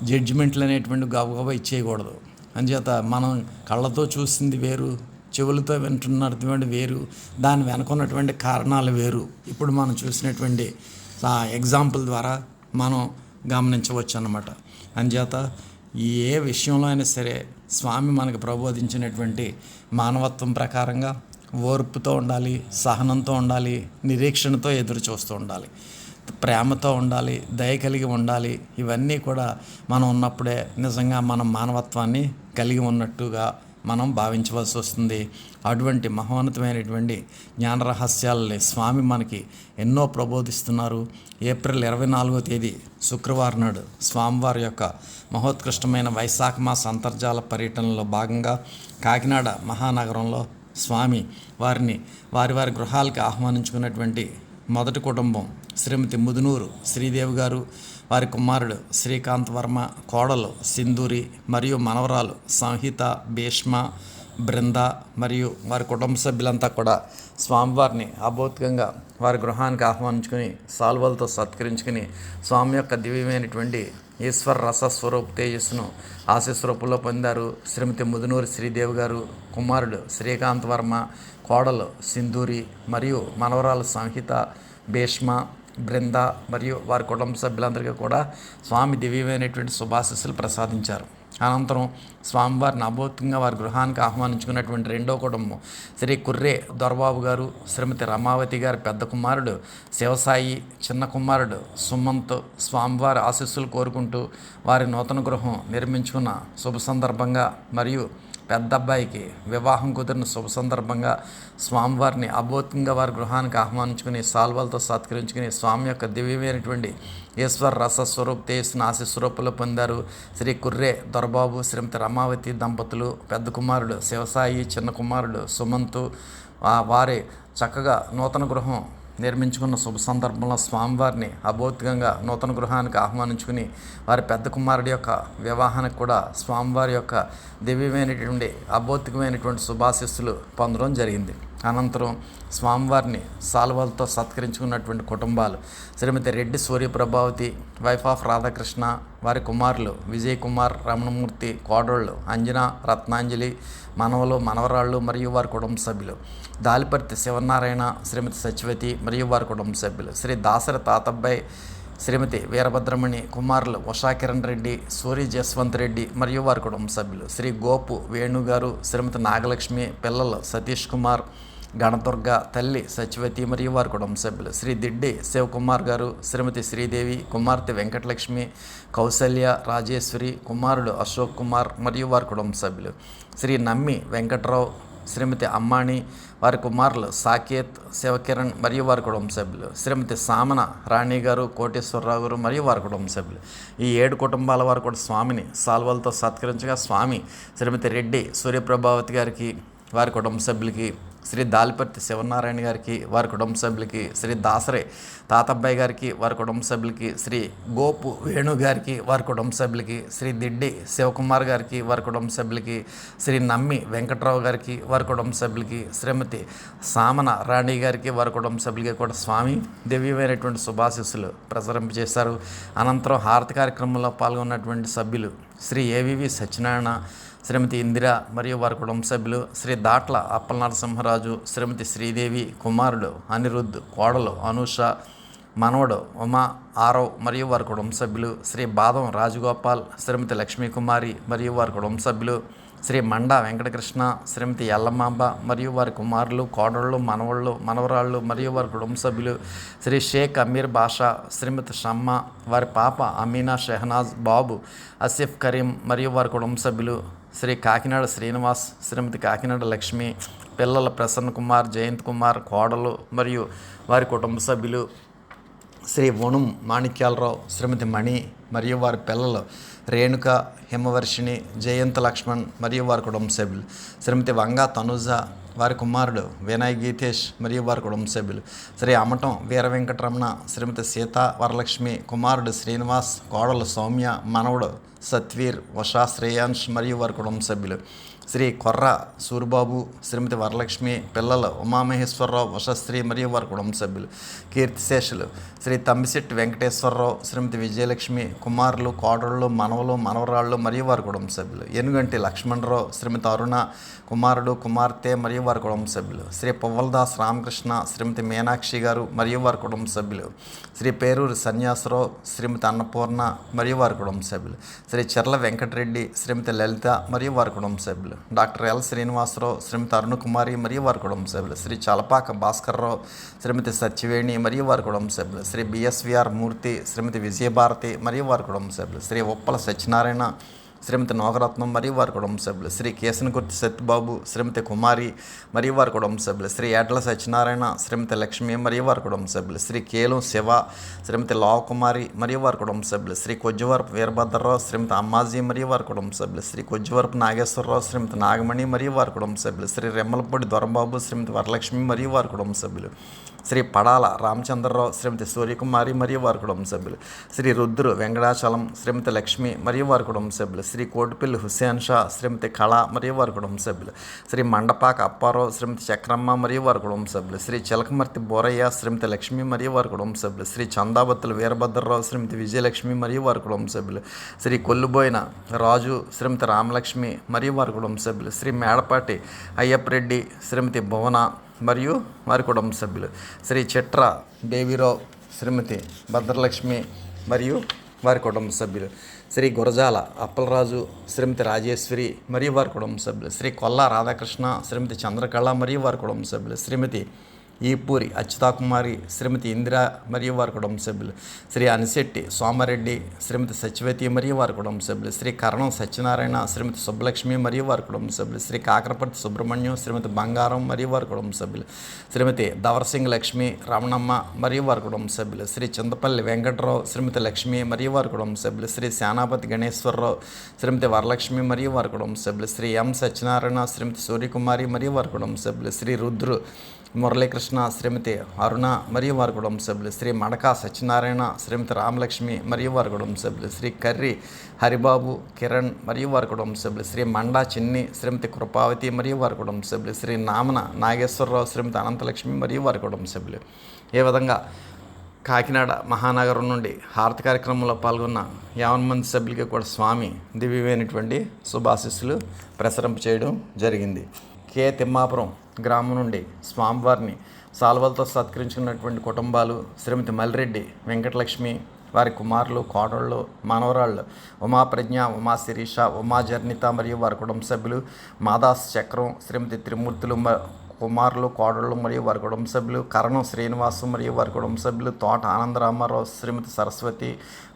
జడ్జిమెంట్లు అనేటువంటి గబగబా ఇచ్చేయకూడదు. అంచేత మనం కళ్ళతో చూసింది వేరు, చెవులతో వింటున్నటువంటి వేరు, దాని వెనుకున్నటువంటి కారణాలు వేరు. ఇప్పుడు మనం చూసినటువంటి ఎగ్జాంపుల్ ద్వారా మనం గమనించవచ్చు అన్నమాట. అంచేత ఏ విషయంలో అయినా సరే స్వామి మనకు ప్రబోధించినటువంటి మానవత్వం ప్రకారంగా ఓర్పుతో ఉండాలి, సహనంతో ఉండాలి, నిరీక్షణతో ఎదురు చూస్తూ ఉండాలి, ప్రేమతో ఉండాలి, దయ కలిగి ఉండాలి. ఇవన్నీ కూడా మనం ఉన్నప్పుడే నిజంగా మనం మానవత్వాన్ని కలిగి ఉన్నట్టుగా మనం భావించవలసి వస్తుంది. అటువంటి మహోన్నతమైనటువంటి జ్ఞాన రహస్యాలని స్వామి మనకి ఎన్నో ప్రబోధిస్తున్నారు. ఏప్రిల్ 24వ తేదీ శుక్రవారం నాడు స్వామివారి యొక్క మహోత్కృష్టమైన వైశాఖ మాస అంతర్జాల పర్యటనలో భాగంగా కాకినాడ మహానగరంలో స్వామి వారిని వారి గృహాలకి ఆహ్వానించుకున్నటువంటి మొదటి కుటుంబం శ్రీమతి ముదునూరు శ్రీదేవి గారు, వారి కుమారుడు శ్రీకాంత్ వర్మ, కోడలు సింధూరి మరియు మనవరాలు సంహిత, భీష్మ, బృంద మరియు వారి కుటుంబ సభ్యులంతా కూడా స్వామివారిని అభౌతికంగా వారి గృహానికి ఆహ్వానించుకుని సాల్వలతో సత్కరించుకుని స్వామి యొక్క దివ్యమైనటువంటి ఈశ్వర రస స్వరూప తేజస్సును ఆశీస్వరూపంలో పొందారు. శ్రీమతి ముదునూరి శ్రీదేవి గారు, కుమారుడు శ్రీకాంత్ వర్మ, కోడలు సింధూరి మరియు మనవరాలు సంహిత, భీష్మ, బృంద మరియు వారి కుటుంబ సభ్యులందరికీ కూడా స్వామి దివ్యమైనటువంటి శుభాశీస్సులు ప్రసాదించారు. అనంతరం స్వామివారిని అభౌతికంగా వారి గృహానికి ఆహ్వానించుకున్నటువంటి రెండో కుటుంబం శ్రీ కుర్రే దొరబాబు గారు, శ్రీమతి రమావతి గారి పెద్ద కుమారుడు శివసాయి, చిన్న కుమారుడు సుమంత్ స్వామివారి ఆశీస్సులు కోరుకుంటూ వారి నూతన గృహం నిర్మించుకున్న శుభ సందర్భంగా మరియు పెద్ద అబ్బాయికి వివాహం కుదిరిన శుభ సందర్భంగా స్వామివారిని అభౌతికంగా వారి గృహానికి ఆహ్వానించుకుని సాల్వలతో సత్కరించుకుని స్వామి యొక్క దివ్యమైనటువంటి ఈశ్వర రస స్వరూప తేజస్సును ఆశీస్వరూపంలో పొందారు. శ్రీ కుర్రే దొరబాబు, శ్రీమతి రమావతి దంపతులు, పెద్ద కుమారుడు శివసాయి, చిన్న కుమారుడు సుమంతు వారి చక్కగా నూతన గృహం నిర్మించుకున్న శుభ సందర్భంలో స్వామివారిని అభౌతికంగా నూతన గృహానికి ఆహ్వానించుకుని వారి పెద్ద కుమారుడి యొక్క వివాహానికి కూడా స్వామివారి యొక్క దివ్యమైనటువంటి అభౌతికమైనటువంటి శుభాశీస్సులు పొందడం జరిగింది. అనంతరం స్వామివారిని సాల్వలతో సత్కరించుకున్నటువంటి కుటుంబాలు శ్రీమతి రెడ్డి సూర్యప్రభావతి, వైఫ్ ఆఫ్ రాధాకృష్ణ, వారి కుమారులు విజయ్ కుమార్, రమణమూర్తి, కోడళ్ళు అంజనా, రత్నాంజలి, మనవలు, మనవరాళ్ళు మరియు వారి కుటుంబ సభ్యులు, దాలిపర్తి శివనారాయణ, శ్రీమతి సత్యవతి మరియు వారి కుటుంబ సభ్యులు, శ్రీ దాసరి తాతబ్బాయి, శ్రీమతి వీరభద్రమణి, కుమారులు ఉషాకిరణ్ రెడ్డి, సూరి జస్వంత్ రెడ్డి మరియు వారి కుటుంబ సభ్యులు, శ్రీ గోపు వేణుగారు, శ్రీమతి నాగలక్ష్మి, పిల్లలు సతీష్ కుమార్, గణదుర్గ, తల్లి సత్యవతి మరియు వారి కుటుంబ సభ్యులు, శ్రీ దిడ్డి శివకుమార్ గారు, శ్రీమతి శ్రీదేవి, కుమార్తె వెంకటలక్ష్మి, కౌసల్య, రాజేశ్వరి, కుమారుడు అశోక్ కుమార్ మరియు వారి కుటుంబ సభ్యులు, శ్రీ నమ్మి వెంకట్రావు, శ్రీమతి అమ్మాణి వారి కుమారులు సాకేత్, శివకిరణ్ మరియు వారి కుటుంబ సభ్యులు, శ్రీమతి సామన రాణి గారు, కోటేశ్వరరావు గారు మరియు వారి కుటుంబ సభ్యులు. ఈ 7 కుటుంబాల వారు కూడా స్వామిని సాల్వలతో సత్కరించగా స్వామి శ్రీమతి రెడ్డి సూర్యప్రభావతి గారికి, వారి కుటుంబ సభ్యులకి, శ్రీ దాలిపర్తి శివనారాయణ గారికి, వారి కుటుంబ సభ్యులకి, శ్రీ దాసరే తాతబ్బాయి గారికి, వారి కుటుంబ సభ్యులకి, శ్రీ గోపు వేణు గారికి, వారి కుటుంబ సభ్యులకి, శ్రీ దిడ్డి శివకుమార్ గారికి, వారి కుటుంబ సభ్యులకి, శ్రీ నమ్మి వెంకట్రావు గారికి, వారి కుటుంబ సభ్యులకి, శ్రీమతి సామన రాణి గారికి, వారి కుటుంబ సభ్యులకి కూడా స్వామి దివ్యమైనటువంటి శుభాశీస్సులు ప్రసరింపజేశారు. అనంతరం హారతి కార్యక్రమంలో పాల్గొన్నటువంటి సభ్యులు శ్రీ ఏవివి సత్యనారాయణ, శ్రీమతి ఇందిర మరియు వారి కుటుంబ సభ్యులు, శ్రీ దాట్ల అప్పల నరసింహరాజు, శ్రీమతి శ్రీదేవి, కుమారుడు అనిరుద్ధ్, కోడలు అనూష, మనవడు ఉమా ఆరవ్ మరియు వారి కుటుంబ సభ్యులు, శ్రీ బాదం రాజగోపాల్, శ్రీమతి లక్ష్మీకుమారి మరియు వారి కుటుంబ సభ్యులు, శ్రీ మండా వెంకటకృష్ణ, శ్రీమతి ఎల్లమాంబ మరియు వారి కుమారులు, కోడళ్ళు, మనవళ్ళు, మనవరాళ్ళు మరియు వారి కుటుంబ సభ్యులు, శ్రీ షేక్ అమీర్ బాషా, శ్రీమతి షమ్మ, వారి పాప అమీనా షెహనాజ్, బాబు ఆసిఫ్ కరీం మరియు వారి కుటుంబ సభ్యులు, శ్రీ కాకినాడ శ్రీనివాస్, శ్రీమతి కాకినాడ లక్ష్మి, పిల్లల ప్రసన్న కుమార్, జయంత్ కుమార్, కోడలు మరియు వారి కుటుంబ సభ్యులు, శ్రీ వణుం మాణిక్యాలరావు, శ్రీమతి మణి మరియు వారి పిల్లలు రేణుక, హిమవర్షిణి, జయంత్ లక్ష్మణ్ మరియు వారి కుటుంబ సభ్యులు, శ్రీమతి వంగా తనుజ, వారి కుమారుడు వినయ్ గీతేష్ మరియు వారి కుటుంబ సభ్యులు, శ్రీ అమటం వీర వెంకటరమణ, శ్రీమతి సీత వరలక్ష్మి, కుమారుడు శ్రీనివాస్, కోడలు సౌమ్య, మనవడు సత్వీర్, ఉషా శ్రేయాంష్ మరియు వారి కుటుంబ సభ్యులు, శ్రీ కొర్ర సూరిబాబు, శ్రీమతి వరలక్ష్మి, పిల్లలు ఉమామహేశ్వరరావు, ఉషశ్రీ మరియు వారి కుటుంబ సభ్యులు, కీర్తిశేషులు శ్రీ తమ్మిశెట్టి వెంకటేశ్వరరావు, శ్రీమతి విజయలక్ష్మి, కుమారులు, కోడళ్ళు, మనవలు, మనవరాళ్ళు మరియు వారి కుటుంబ సభ్యులు, ఎనుగంటి లక్ష్మణరావు, శ్రీమతి అరుణ, కుమారుడు, కుమార్తె మరియు వారి కుటుంబ సభ్యులు, శ్రీ పువ్వలదాస్ రామకృష్ణ, శ్రీమతి మీనాక్షి గారు మరియు వారి కుటుంబ సభ్యులు, శ్రీ పేరూరు సన్యాసరావు, శ్రీమతి అన్నపూర్ణ మరియు వారి కుటుంబ సభ్యులు, శ్రీ చెర్ల వెంకటరెడ్డి, శ్రీమతి లలిత మరియు వారి కుటుంబ సభ్యులు, డాక్టర్ ఎల్ శ్రీనివాసరావు, శ్రీమతి అరుణకుమారి మరియు వారి కుటుంబ సభ్యులు, శ్రీ చలపాక భాస్కర్రావు, శ్రీమతి సత్యవేణి మరియు వారి కుటుంబ సభ్యులు, శ్రీ బిఎస్విఆర్ మూర్తి, శ్రీమతి విజయభారతి మరియు వారి కుటుంబ సభ్యులు, శ్రీ ఉప్పల సత్యనారాయణ, శ్రీమతి నోగరత్నం మరియు వారి కుటుంబ సభ్యులు, శ్రీ కేశనకుర్తి సత్యబాబు, శ్రీమతి కుమారి మరియు వారి కుటుంబ సభ్యులు, శ్రీ ఏడ్ల సత్యనారాయణ, శ్రీమతి లక్ష్మి మరియు వారి కుటుంబ సభ్యులు, శ్రీ కేలం శివ, శ్రీమతి లావకుమారి మరియు వారి కుటుంబ సభ్యులు, శ్రీ కొజ్జువరపు వీరభద్రరావు, శ్రీమతి అమ్మాజీ మరియు వారి కుటుంబ సభ్యులు, శ్రీ కొజ్జువరపు నాగేశ్వరరావు, శ్రీమతి నాగమణి మరియు వారి కుటుంబ సభ్యులు, శ్రీ రెమ్మలపూడి దొరబాబు, శ్రీమతి వరలక్ష్మి మరియు వారి కుటుంబ సభ్యులు, శ్రీ పడాల రామచంద్రరావు, శ్రీమతి సూర్యకుమారి మరియు వారి కుటుంబ సభ్యులు, శ్రీ రుద్రు వెంకటాచలం, శ్రీమతి లక్ష్మి మరియు వారి కుటుంబ సభ్యులు, శ్రీ కోటిపల్లి హుస్సేన్ షా, శ్రీమతి కళ మరియు వారి కుటుంబ సభ్యులు, శ్రీ మండపాక అప్పారావు, శ్రీమతి చక్రమ్మ మరియు వారి కుటుంబ సభ్యులు, శ్రీ చిలకమర్తి బోరయ్య, శ్రీమతి లక్ష్మి మరియు వారి కుటుంబ సభ్యులు, శ్రీ చందాబత్తుల వీరభద్రరావు, శ్రీమతి విజయలక్ష్మి మరియు వారి కుటుంబ సభ్యులు, శ్రీ కొల్లుబోయిన రాజు, శ్రీమతి రామలక్ష్మి మరియు వారి కుటుంబ సభ్యులు, శ్రీ మేడపాటి అయ్యప్పరెడ్డి, శ్రీమతి భువన మరియు వారి కుటుంబ సభ్యులు, శ్రీ చిట్ర దేవిరావు, శ్రీమతి భద్రలక్ష్మి మరియు వారి కుటుంబ సభ్యులు, శ్రీ గురజాల అప్పలరాజు, శ్రీమతి రాజేశ్వరి మరియు వారి కుటుంబ సభ్యులు, శ్రీ కొల్లా రాధాకృష్ణ, శ్రీమతి చంద్రకళ మరియు వారి కుటుంబ సభ్యులు, శ్రీమతి ఈపూరి అచ్యుతాకుమారి, శ్రీమతి ఇందిర మరియు వారి కుటుంబ సభ్యులు, శ్రీ అనిశెట్టి సోమారెడ్డి, శ్రీమతి సత్యవతి మరియు వారి కుటుంబ సభ్యులు, శ్రీ కరణం సత్యనారాయణ, శ్రీమతి సుబ్బలక్ష్మి మరియు వారి కుటుంబ సభ్యులు, శ్రీ కాకరపర్తి సుబ్రహ్మణ్యం, శ్రీమతి బంగారం మరియు వారి కుటుంబ సభ్యులు, శ్రీమతి దవరసింగ్ లక్ష్మి, రమణమ్మ మరియు వారి కుటుంబ సభ్యులు, శ్రీ చింతపల్లి వెంకటరావు, శ్రీమతి లక్ష్మి మరియు వారి కుటుంబ సభ్యులు, శ్రీ సేనాపతి గణేశ్వరరావు, శ్రీమతి వరలక్ష్మి మరియు వారి కుటుంబ సభ్యులు, శ్రీ ఎం సత్యనారాయణ, శ్రీమతి సూర్యకుమారి మరియు వారి కుటుంబ సభ్యులు, శ్రీ రుద్రు మురళీకృష్ణ, శ్రీమతి అరుణ మరియు వారి కుటుంబ సభ్యులు, శ్రీ మడకా సత్యనారాయణ, శ్రీమతి రామలక్ష్మి మరియు వారి కుటుంబ సభ్యులు, శ్రీ కర్రి హరిబాబు, కిరణ్ మరియు వారి కుటుంబ సభ్యులు, శ్రీ మండా చిన్ని, శ్రీమతి కృపావతి మరియు వారి కుటుంబ సభ్యులు, శ్రీ నామన నాగేశ్వరరావు, శ్రీమతి అనంతలక్ష్మి మరియు వారి కుటుంబ సభ్యులు. ఏ విధంగా కాకినాడ మహానగరం నుండి హారతి కార్యక్రమంలో పాల్గొన్న 50 మంది సభ్యులకి కూడా స్వామి దివ్యమైనటువంటి శుభాశీస్సులు ప్రసరింప చేయడం జరిగింది. కే తిమ్మాపురం గ్రామం నుండి స్వామివారిని సాల్వలతో సత్కరించుకున్నటువంటి కుటుంబాలు శ్రీమతి మల్రెడ్డి వెంకటలక్ష్మి, వారి కుమారులు, కోడళ్ళు, మనవరాళ్ళు ఉమాప్రజ్ఞ, ఉమా శిరీష, ఉమా జర్నిత మరియు వారి కుటుంబ సభ్యులు, మాదాస్ చక్రం, శ్రీమతి త్రిమూర్తులు కుమారులు, కోడళ్ళు మరియు వారి కుటుంబ సభ్యులు, కరణం శ్రీనివాసు మరియు వారి కుటుంబ సభ్యులు, తోట ఆనందరామారావు, శ్రీమతి సరస్వతి,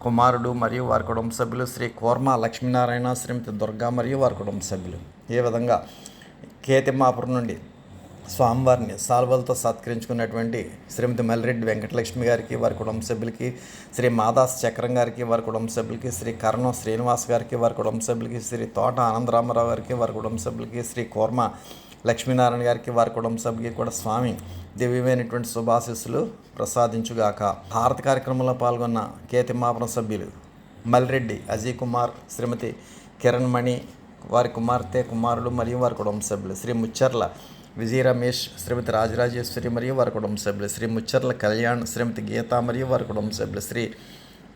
కుమారుడు మరియు వారి కుటుంబ సభ్యులు, శ్రీ కోర్మ లక్ష్మీనారాయణ, శ్రీమతి దుర్గా మరియు వారి కుటుంబ సభ్యులు. ఏ విధంగా కేతిమ్మాపురం నుండి స్వామివారిని సాల్వలతో సత్కరించుకున్నటువంటి శ్రీమతి మల్లిరెడ్డి వెంకటలక్ష్మి గారికి, వారి కుటుంబ సభ్యులకి, శ్రీ మాదాస్ చక్రం గారికి, వారి కుటుంబ సభ్యులకి, శ్రీ కరణం శ్రీనివాస్ గారికి, వారి కుటుంబ సభ్యులకి, శ్రీ తోట ఆనందరామారావు గారికి, వారి కుటుంబ సభ్యులకి, శ్రీ కోర్మ లక్ష్మీనారాయణ గారికి, వారి కుటుంబ సభ్యులకి కూడా స్వామి దివ్యమైనటువంటి శుభాశీస్సులు ప్రసాదించుగాక. హారతి కార్యక్రమంలో పాల్గొన్న కేతిమ్మాపురం సభ్యులు మల్లిరెడ్డి అజయ్ కుమార్, శ్రీమతి కిరణ్ మణి, వారి కుమార్తె, కుమారుడు మరియు వారి కుటుంబ సభ్యులు, శ్రీ ముచ్చర్ల విజయ రమేష్, శ్రీమతి రాజరాజేశ్వరి మరియు వారి కుటుంబ సభ్యులు, శ్రీ ముచ్చర్ల కళ్యాణ్, శ్రీమతి గీత మరియు వారి కుటుంబ సభ్యులు, శ్రీ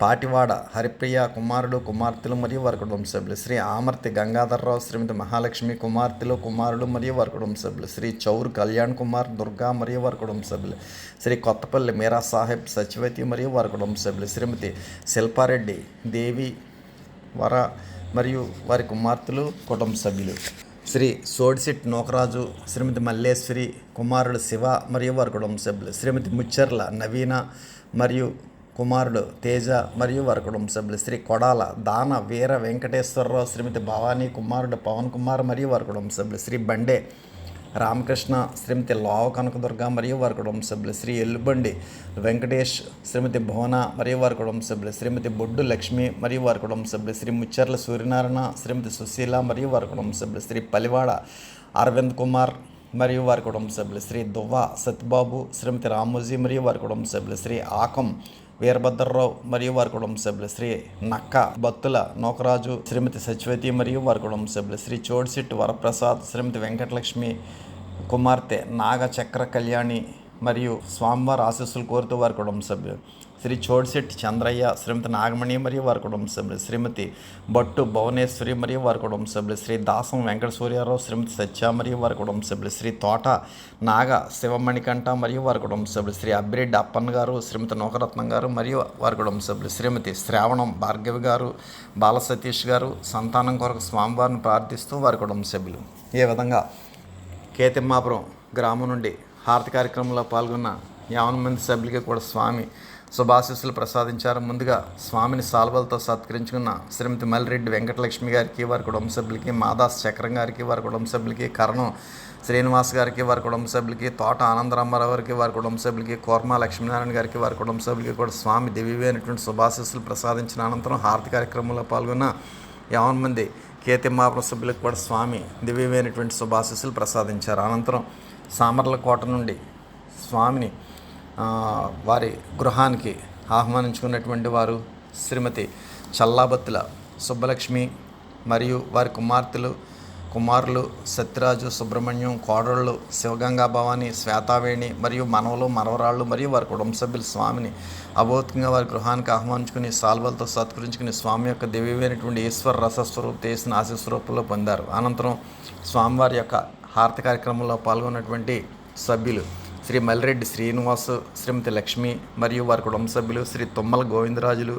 పాటివాడ హరిప్రియ, కుమారుడు, కుమార్తెలు మరియు వారి కుటుంబ సభ్యులు, శ్రీ ఆమర్తి గంగాధర్రావు, శ్రీమతి మహాలక్ష్మి, కుమార్తెలు, కుమారుడు మరియు వారి కుటుంబ సభ్యులు, శ్రీ చౌర్ కళ్యాణ్ కుమార్, దుర్గా మరియు వారి కుటుంబ సభ్యులు, శ్రీ కొత్తపల్లి మీరా సాహెబ్ సచివతి మరియు వారి కుటుంబ సభ్యులు, శ్రీమతి శిల్పారెడ్డి దేవి వర మరియు వారి కుమార్తెలు, కుటుంబ సభ్యులు, శ్రీ సోడిశెట్టి నోకరాజు, శ్రీమతి మల్లేశ్వరి, కుమారుడు శివ మరియు వారి కుటుంబ సభ్యులు, శ్రీమతి ముచ్చర్ల నవీన మరియు కుమారుడు తేజ మరియు వారి కుటుంబ సభ్యులు, శ్రీ కొడాల దాన వీర వెంకటేశ్వరరావు, శ్రీమతి భవానీ, కుమారుడు పవన్ కుమార్ మరియు వారి కుటుంబ సభ్యులు, శ్రీ బండే రామకృష్ణ, శ్రీమతి లావ కనకదుర్గ మరియు వారి కుటుంబ సభ్యులు, శ్రీ ఎల్లుబండి వెంకటేష్, శ్రీమతి భువన మరియు వారి కుటుంబ సభ్యులు, శ్రీమతి బొడ్డు లక్ష్మి మరియు వారి కుటుంబ సభ్యులు, శ్రీ ముచ్చర్ల సూర్యనారాయణ, శ్రీమతి సుశీల మరియు వారి కుటుంబ సభ్యులు, శ్రీ పలివాడ అరవింద్ కుమార్ మరియు వారి కుటుంబ సభ్యులు, శ్రీ దువ్వ సత్యబాబు, శ్రీమతి రామోజీ మరియు వారి కుటుంబ సభ్యులు, శ్రీ ఆకం వీరభద్రరావు మరియు వారి కుటుంబ సభ్యులు, శ్రీ నక్క బత్తుల నోకరాజు, శ్రీమతి సచివతి మరియు వారి కుటుంబ సభ్యులు, శ్రీ చోడిశెట్టి వరప్రసాద్, శ్రీమతి వెంకటలక్ష్మి, కుమార్తె నాగ చక్ర కళ్యాణి మరియు స్వామివారి ఆశీస్సులు కోరుతూ వారి కుటుంబ సభ్యులు, శ్రీ చోడిశెట్టి చంద్రయ్య, శ్రీమతి నాగమణి మరియు వారి కుటుంబ సభ్యులు, శ్రీమతి బట్టు భువనేశ్వరి మరియు వారి కుటుంబ సభ్యులు, శ్రీ దాసం వెంకట సూర్యారావు, శ్రీమతి సత్య మరియు వారి కుటుంబ సభ్యులు, శ్రీ తోట నాగ శివమణికంఠ మరియు వారి కుటుంబ సభ్యులు, శ్రీ అబ్బిరెడ్డి అప్పన్న గారు, శ్రీమతి నోకరత్నం గారు మరియు వారి కుటుంబ సభ్యులు, శ్రీమతి శ్రావణం భార్గవి గారు, బాల సతీష్ గారు సంతానం కొరకు స్వామివారిని ప్రార్థిస్తూ వారి కుటుంబ సభ్యులు. ఈ విధంగా కేతిమ్మాపురం గ్రామం నుండి హారతి కార్యక్రమంలో పాల్గొన్న 50 మంది సభ్యులకి కూడా స్వామి శుభాశీస్సులు ప్రసాదించారు. ముందుగా స్వామిని సాల్వలతో సత్కరించుకున్న శ్రీమతి మల్లిరెడ్డి వెంకటలక్ష్మి గారికి, వారి కుటుంబ సభ్యులకి, మాదాస్ చక్రం గారికి, వారి కుటుంబ సభ్యులకి, కరణం శ్రీనివాస్ గారికి, వారి కుటుంబ సభ్యులకి, తోట ఆనందరామారావు గారికి, వారి కుటుంబ సభ్యులకి, కోర్మ లక్ష్మీనారాయణ గారికి, వారి కుటుంబ సభ్యులకి కూడా స్వామి దివ్యమైనటువంటి శుభాశీస్సులు ప్రసాదించిన అనంతరం హారతి కార్యక్రమంలో పాల్గొన్న 50 మంది కేతిమ్మాపురం సభ్యులకు కూడా స్వామి దివ్యమైనటువంటి శుభాశీస్సులు ప్రసాదించారు. అనంతరం సామర్లకోట నుండి స్వామిని వారి గృహానికి ఆహ్వానించుకున్నటువంటి వారు శ్రీమతి చల్లాబత్తుల సుబ్బలక్ష్మి మరియు వారి కుమారులు సత్యరాజు, సుబ్రహ్మణ్యం, కోడళ్ళు శివగంగా భవాని, శ్వేతావేణి మరియు మనవలు, మనవరాళ్ళు మరియు వారి కుటుంబ సభ్యులు స్వామిని అభౌతికంగా వారి గృహానికి ఆహ్వానించుకుని సాల్వలతో సత్కరించుకుని స్వామి యొక్క దివ్యమైనటువంటి ఈశ్వర రసస్వరూప చేసిన ఆశీస్వరూపంలో పొందారు. అనంతరం స్వామివారి యొక్క హారతి కార్యక్రమంలో పాల్గొన్నటువంటి సభ్యులు శ్రీ మల్లిరెడ్డి శ్రీనివాసు, శ్రీమతి లక్ష్మి మరియు వారి కుటుంబ సభ్యులు, శ్రీ తుమ్మల గోవిందరాజులు,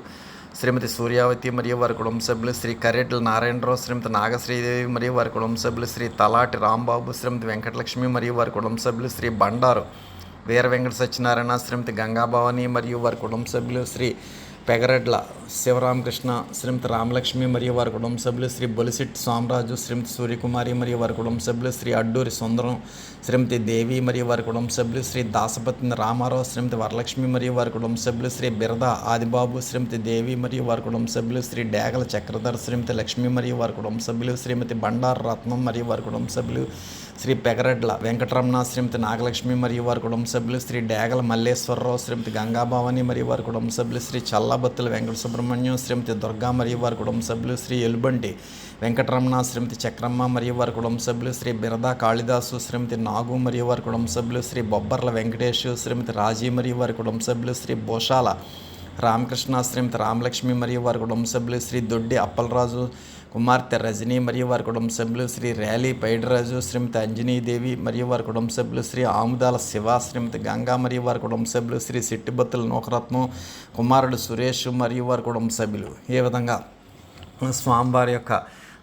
శ్రీమతి సూర్యావతి మరియు వారి కుటుంబ సభ్యులు, శ్రీ కర్రెట్ల నారాయణరావు, శ్రీమతి నాగశ్రీదేవి మరియు వారి కుటుంబ సభ్యులు, శ్రీ తలాటి రాంబాబు, శ్రీమతి వెంకటలక్ష్మి మరియు వారి కుటుంబ సభ్యులు, శ్రీ బండారు వీర వెంకట సత్యనారాయణ, శ్రీమతి గంగాభవాని మరియు వారి కుటుంబ సభ్యులు, శ్రీ పెగరెడ్ల శివరామకృష్ణ, శ్రీమతి రామలక్ష్మి మరియు వారి కుటుంబ సభ్యులు, శ్రీ బొలిశెట్టి సోమరాజు, శ్రీమతి సూర్యకుమారి మరియు వారి కుటుంబ సభ్యులు, శ్రీ అడ్డూరి సుందరం, శ్రీమతి దేవి మరియు వారి కుటుంబ సభ్యులు, శ్రీ దాసపత్ని రామారావు, శ్రీమతి వరలక్ష్మి మరియు వారి కుటుంబ సభ్యులు, శ్రీ బిరద ఆదిబాబు, శ్రీమతి దేవి మరియు వారి కుటుంబ సభ్యులు, శ్రీ డేగల చక్రధర్, శ్రీమతి లక్ష్మి మరియు వారి కుటుంబ సభ్యులు, శ్రీమతి బండారు రత్నం మరియు వారి కుటుంబ సభ్యులు, శ్రీ పెగరెడ్ల వెంకటరమణ, శ్రీమతి నాగలక్ష్మి మరియు వారి కుటుంబ సభ్యులు, శ్రీ డేగల మల్లేశ్వరరావు, శ్రీమతి గంగాభవాని మరియు వారి కుటుంబ సభ్యులు, శ్రీ చల్లబత్తుల వెంకట సుబ్రహ్మణ్యం, శ్రీమతి దుర్గా మరియు వారి కుటుంబ సభ్యులు, శ్రీ ఎలుబంటి వెంకటరమణ, శ్రీమతి చక్రమ్మ మరియు వారి కుటుంబ సభ్యులు, శ్రీ బిరదా కాళిదాసు, శ్రీమతి నాగు మరియు వారి కుటుంబ సభ్యులు, శ్రీ బొబ్బర్ల వెంకటేష్, శ్రీమతి రాజీ మరియు వారి కుటుంబ సభ్యులు, శ్రీ బోషాల రామకృష్ణ, శ్రీమతి రామలక్ష్మి మరియు వారి కుటుంబ సభ్యులు, శ్రీ దొడ్డి అప్పలరాజు, కుమార్తె రజనీ మరియు వారి కుటుంబ సభ్యులు, శ్రీ ర్యాలీ పైడిరాజు, శ్రీమతి అంజనీదేవి మరియు వారి కుటుంబ సభ్యులు, శ్రీ ఆముదాల శివ, శ్రీమతి గంగా మరియు వారి కుటుంబ సభ్యులు, శ్రీ సిట్టిబత్తుల నోకరత్నం, కుమారుడు సురేష్ మరియు వారి కుటుంబ సభ్యులు. ఈ విధంగా స్వామివారి యొక్క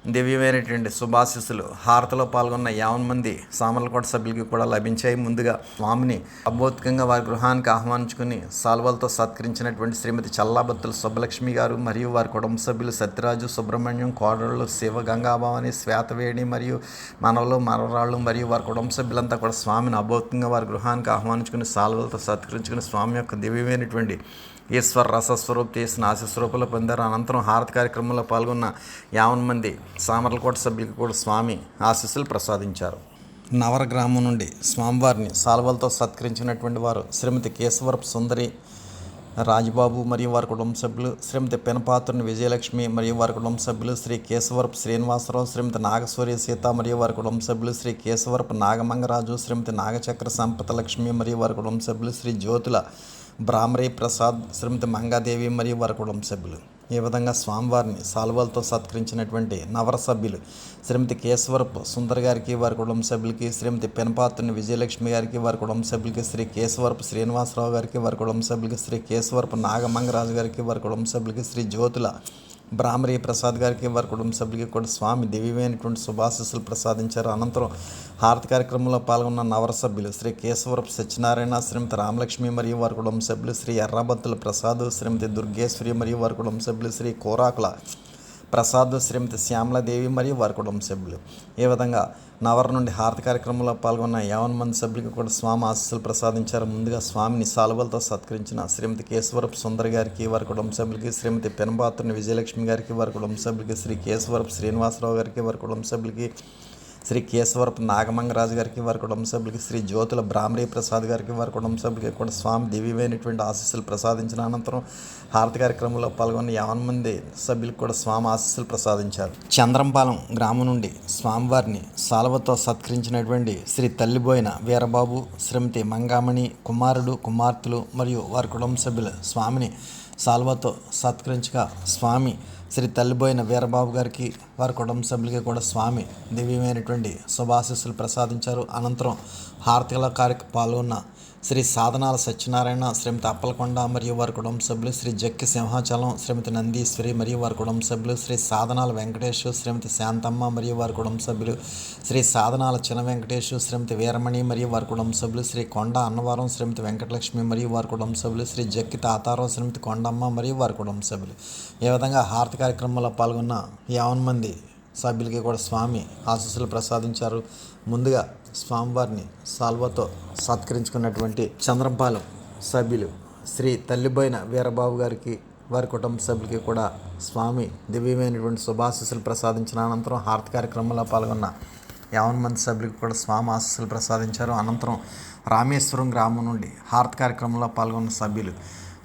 దివ్యమైనటువంటి శుభాశీస్సులు హారతిలో పాల్గొన్న 50 మంది సామర్లకోట సభ్యులకి కూడా లభించాయి. ముందుగా స్వామిని అభౌతికంగా వారి గృహానికి ఆహ్వానించుకుని సాల్వలతో సత్కరించినటువంటి శ్రీమతి చల్లాబత్తుల సుబ్బలక్ష్మి గారు మరియు వారి కుటుంబ సభ్యులు సత్యరాజు, సుబ్రహ్మణ్యం, కోడళ్ళు, శివ, గంగాభవాని, శ్వేతవేణి మరియు మనవలు, మనవరాళ్ళు మరియు వారి కుటుంబ సభ్యులంతా కూడా స్వామిని అభౌతికంగా వారి గృహానికి ఆహ్వానించుకుని సాల్వలతో సత్కరించుకుని స్వామి యొక్క దివ్యమైనటువంటి ఈశ్వర రసస్వరూప్ చేసిన ఆశస్వరూపాలు పొందారు. అనంతరం హారతి కార్యక్రమంలో పాల్గొన్న 50 మంది సామర్లకోట సభ్యులకు కూడా స్వామి ఆశీస్సులు ప్రసాదించారు. నవర గ్రామం నుండి స్వామివారిని సాల్వలతో సత్కరించినటువంటి వారు శ్రీమతి కేశవరపు సుందరి రాజబాబు మరియు వారి కుటుంబ సభ్యులు, శ్రీమతి పెనపాత్రుని విజయలక్ష్మి మరియు వారి కుటుంబ సభ్యులు, శ్రీ కేశవరపు శ్రీనివాసరావు, శ్రీమతి నాగసూర్య సీత మరియు వారి కుటుంబ సభ్యులు, శ్రీ కేశవరపు నాగమంగరాజు, శ్రీమతి నాగచక్ర సంపతలక్ష్మి మరియు వారి కుటుంబ సభ్యులు, శ్రీ జ్యోతుల బ్రాహ్మరీ ప్రసాద్, శ్రీమతి మంగాదేవి మరియు వారి కుటుంబ సభ్యులు. ఈ విధంగా స్వామివారిని సాల్వలతో సత్కరించినటువంటి నవర సభ్యులు శ్రీమతి కేశవరపు సుందర్ గారికి వారి కుటుంబ సభ్యులకి, శ్రీమతి పెనపాత్రుని విజయలక్ష్మి గారికి వారి కుటుంబ సభ్యులకి, శ్రీ కేశవరపు శ్రీనివాసరావు గారికి వారి కుటుంబ సభ్యులకి, శ్రీ కేశవరపు నాగమంగరాజు గారికి వారి కుటుంబ సభ్యులకి, శ్రీ జ్యోతుల బ్రాహ్మరీ ప్రసాద్ గారికి వారి కుటుంబ సభ్యులకి కూడా స్వామి దివ్యమైనటువంటి శుభాశీస్సులు ప్రసాదించారు. అనంతరం హారతి కార్యక్రమంలో పాల్గొన్న నవర సభ్యులు శ్రీ కేశవరపు సత్యనారాయణ, శ్రీమతి రామలక్ష్మి మరియు వారి కుటుంబ సభ్యులు, శ్రీ ఎర్రబత్తుల ప్రసాద్, శ్రీమతి దుర్గేశ్వరి మరియు వారి కుటుంబ సభ్యులు, శ్రీ కోరాకుల ప్రసాద్, శ్రీమతి శ్యామలాదేవి మరియు వారి కుటుంబ సభ్యులు. ఈ విధంగా నవర నుండి హారతి కార్యక్రమంలో పాల్గొన్న 50 మంది సభ్యులకు కూడా స్వామి ఆశీస్సులు ప్రసాదించారు. ముందుగా స్వామిని సాల్వలతో సత్కరించిన శ్రీమతి కేశవరపు సుందరి గారికి వారి కుటుంబ సభ్యులకి, శ్రీమతి పెనపాత్రుని విజయలక్ష్మి గారికి వారి కుటుంబ సభ్యులకి, శ్రీ కేశవరపు శ్రీనివాసరావు గారికి వారి కుటుంబ సభ్యులకి, శ్రీ కేశవరపు నాగమంగరాజు గారికి వారి కుటుంబ సభ్యులకి, శ్రీ జ్యోతుల బ్రాహ్మరీ ప్రసాద్ గారికి వారి కుటుంబ సభ్యులకి కూడా స్వామి దివ్యమైనటువంటి ఆశీస్సులు ప్రసాదించిన అనంతరం హారతి కార్యక్రమంలో పాల్గొన్న 50 మంది సభ్యులకు కూడా స్వామి ఆశీస్సులు ప్రసాదించారు. చంద్రంపాలెం గ్రామం నుండి స్వామివారిని సాల్వతో సత్కరించినటువంటి శ్రీ తల్లిబోయిన వీరబాబు, శ్రీమతి మంగామణి, కుమారుడు, కుమార్తెలు మరియు వారి కుటుంబ సభ్యులు స్వామిని సాల్వతో సత్కరించగా స్వామి శ్రీ తల్లిబోయిన వీరబాబు గారికి వారి కుటుంబ సభ్యులకి కూడా స్వామి దివ్యమైనటువంటి శుభాశీస్సులు ప్రసాదించారు. అనంతరం హారతిలో పాల్గొన్న శ్రీ సాధనాల సత్యనారాయణ, శ్రీమతి అప్పలకొండ మరియు వారి కుటుంబ సభ్యులు, శ్రీ జక్కి సింహాచలం, శ్రీమతి నందీశ్వరి మరియు వారి కుటుంబ సభ్యులు, శ్రీ సాధనాల వెంకటేష్, శ్రీమతి శాంతమ్మ మరియు వారి కుటుంబ సభ్యులు, శ్రీ సాధనాల చిన్న వెంకటేష్, శ్రీమతి వీరమణి మరియు వారి కుటుంబ సభ్యులు, శ్రీ కొండ అన్నవరం, శ్రీమతి వెంకటలక్ష్మి మరియు వారి కుటుంబ సభ్యులు, శ్రీ జక్కి తాతారావు, శ్రీమతి కొండమ్మ మరియు వారి కుటుంబ సభ్యులు. ఈ విధంగా హారతి కార్యక్రమంలో పాల్గొన్న 50 మంది సభ్యులకి కూడా స్వామి ఆశీస్సులు ప్రసాదించారు. ముందుగా స్వామివారిని సాల్వతో సత్కరించుకున్నటువంటి చంద్రంపాలెం సభ్యులు శ్రీ తల్లిబోయిన వీరబాబు గారికి వారి కుటుంబ సభ్యులకి కూడా స్వామి దివ్యమైనటువంటి శుభాశీస్సులు ప్రసాదించిన అనంతరం హారతి కార్యక్రమంలో పాల్గొన్న 50 మంది సభ్యులకు కూడా స్వామి ఆశీస్సులు ప్రసాదించారు. అనంతరం రామేశ్వరం గ్రామం నుండి హారతి కార్యక్రమంలో పాల్గొన్న సభ్యులు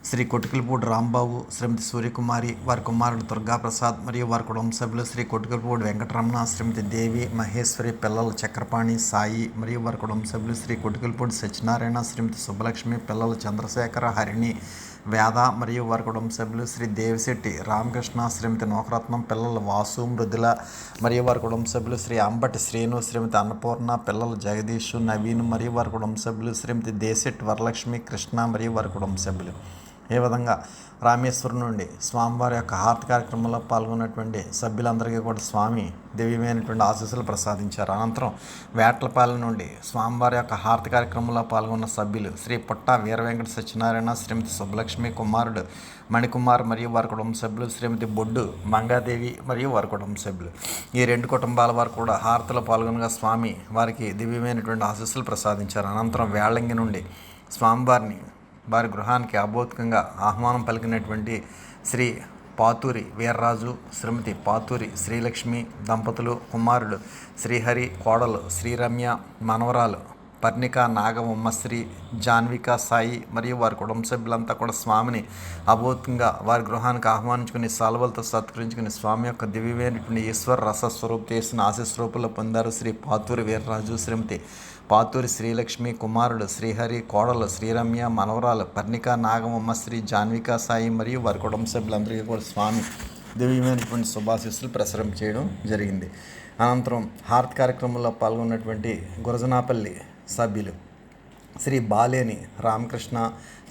శ్రీ కొట్టుకలపూడి రాంబాబు, శ్రీమతి సూర్యకుమారి, వారి కుమారుడు దుర్గాప్రసాద్ మరియు వారి కుటుంబ సభ్యులు, శ్రీ కొట్టుకలపూడి వెంకటరమణ, శ్రీమతి దేవి, మహేశ్వరి, పిల్లల చక్రపాణి, సాయి మరియు వారి కుటుంబ సభ్యులు, శ్రీ కొట్టుకలపూడి సత్యనారాయణ, శ్రీమతి సుబ్బలక్ష్మి, పిల్లల చంద్రశేఖర, హరిణి, వేద మరియు వారి కుటుంబ సభ్యులు, శ్రీ దేవిశెట్టి రామకృష్ణ, శ్రీమతి నోకరత్నం, పిల్లల వాసు, మృదుల మరియు వారి కుటుంబ సభ్యులు, శ్రీ అంబటి శ్రీను, శ్రీమతి అన్నపూర్ణ, పిల్లల జగదీష్, నవీన్ మరియు వారి కుటుంబ సభ్యులు, శ్రీమతి దేశెట్టి వరలక్ష్మి, కృష్ణ మరియు వారి కుటుంబ సభ్యులు. ఈ విధంగా రామేశ్వరం నుండి స్వామివారి యొక్క హారతి కార్యక్రమంలో పాల్గొన్నటువంటి సభ్యులందరికీ కూడా స్వామి దివ్యమైనటువంటి ఆశీస్సులు ప్రసాదించారు. అనంతరం వేట్లపాలెం నుండి స్వామివారి యొక్క హారతి కార్యక్రమంలో పాల్గొన్న సభ్యులు శ్రీ పుట్ట వీర వెంకట సత్యనారాయణ, శ్రీమతి సుబ్బలక్ష్మి, కుమారుడు మణికుమార్ మరియు వారి కుటుంబ సభ్యులు, శ్రీమతి బొడ్డు మంగాదేవి మరియు వారి కుటుంబ సభ్యులు. ఈ 2 కుటుంబాల వారు కూడా హారతిలో పాల్గొనగా స్వామి వారికి దివ్యమైనటువంటి ఆశీస్సులు ప్రసాదించారు. అనంతరం వేళంగి నుండి స్వామివారిని వారి గృహానికి అభౌతికంగా ఆహ్వానం పలికినటువంటి శ్రీ పాతూరి వీర్రాజు, శ్రీమతి పాతూరి శ్రీలక్ష్మి దంపతులు, కుమారుడు శ్రీహరి, కోడలు శ్రీరమ్య, మనవరాలు పర్ణిక, నాగమమ్మశ్రీ, జాన్విక, సాయి మరియు వారి కుటుంబ సభ్యులంతా కూడా స్వామిని అభౌతికంగా వారి గృహానికి ఆహ్వానించుకుని సాల్వలతో సత్కరించుకుని స్వామి యొక్క దివ్యమైనటువంటి ఈశ్వర రసస్వరూప్ చేసిన ఆశీస్వరూపుల్లో పొందారు. శ్రీ పాతూరి వీర్రాజు, శ్రీమతి పాతూరి శ్రీలక్ష్మి, కుమారుడు శ్రీహరి, కోడలు శ్రీరమ్య, మనవరాలు పర్ణిక, నాగమమ్మశ్రీ, జాన్విక, సాయి మరియు వారి కుటుంబ సభ్యులందరికీ కూడా స్వామి దివ్యమైనటువంటి శుభాశీస్సులు ప్రసారం చేయడం జరిగింది. అనంతరం హారతి కార్యక్రమంలో పాల్గొన్నటువంటి గురజనాపల్లి సభ్యులు శ్రీ బాలేని రామకృష్ణ,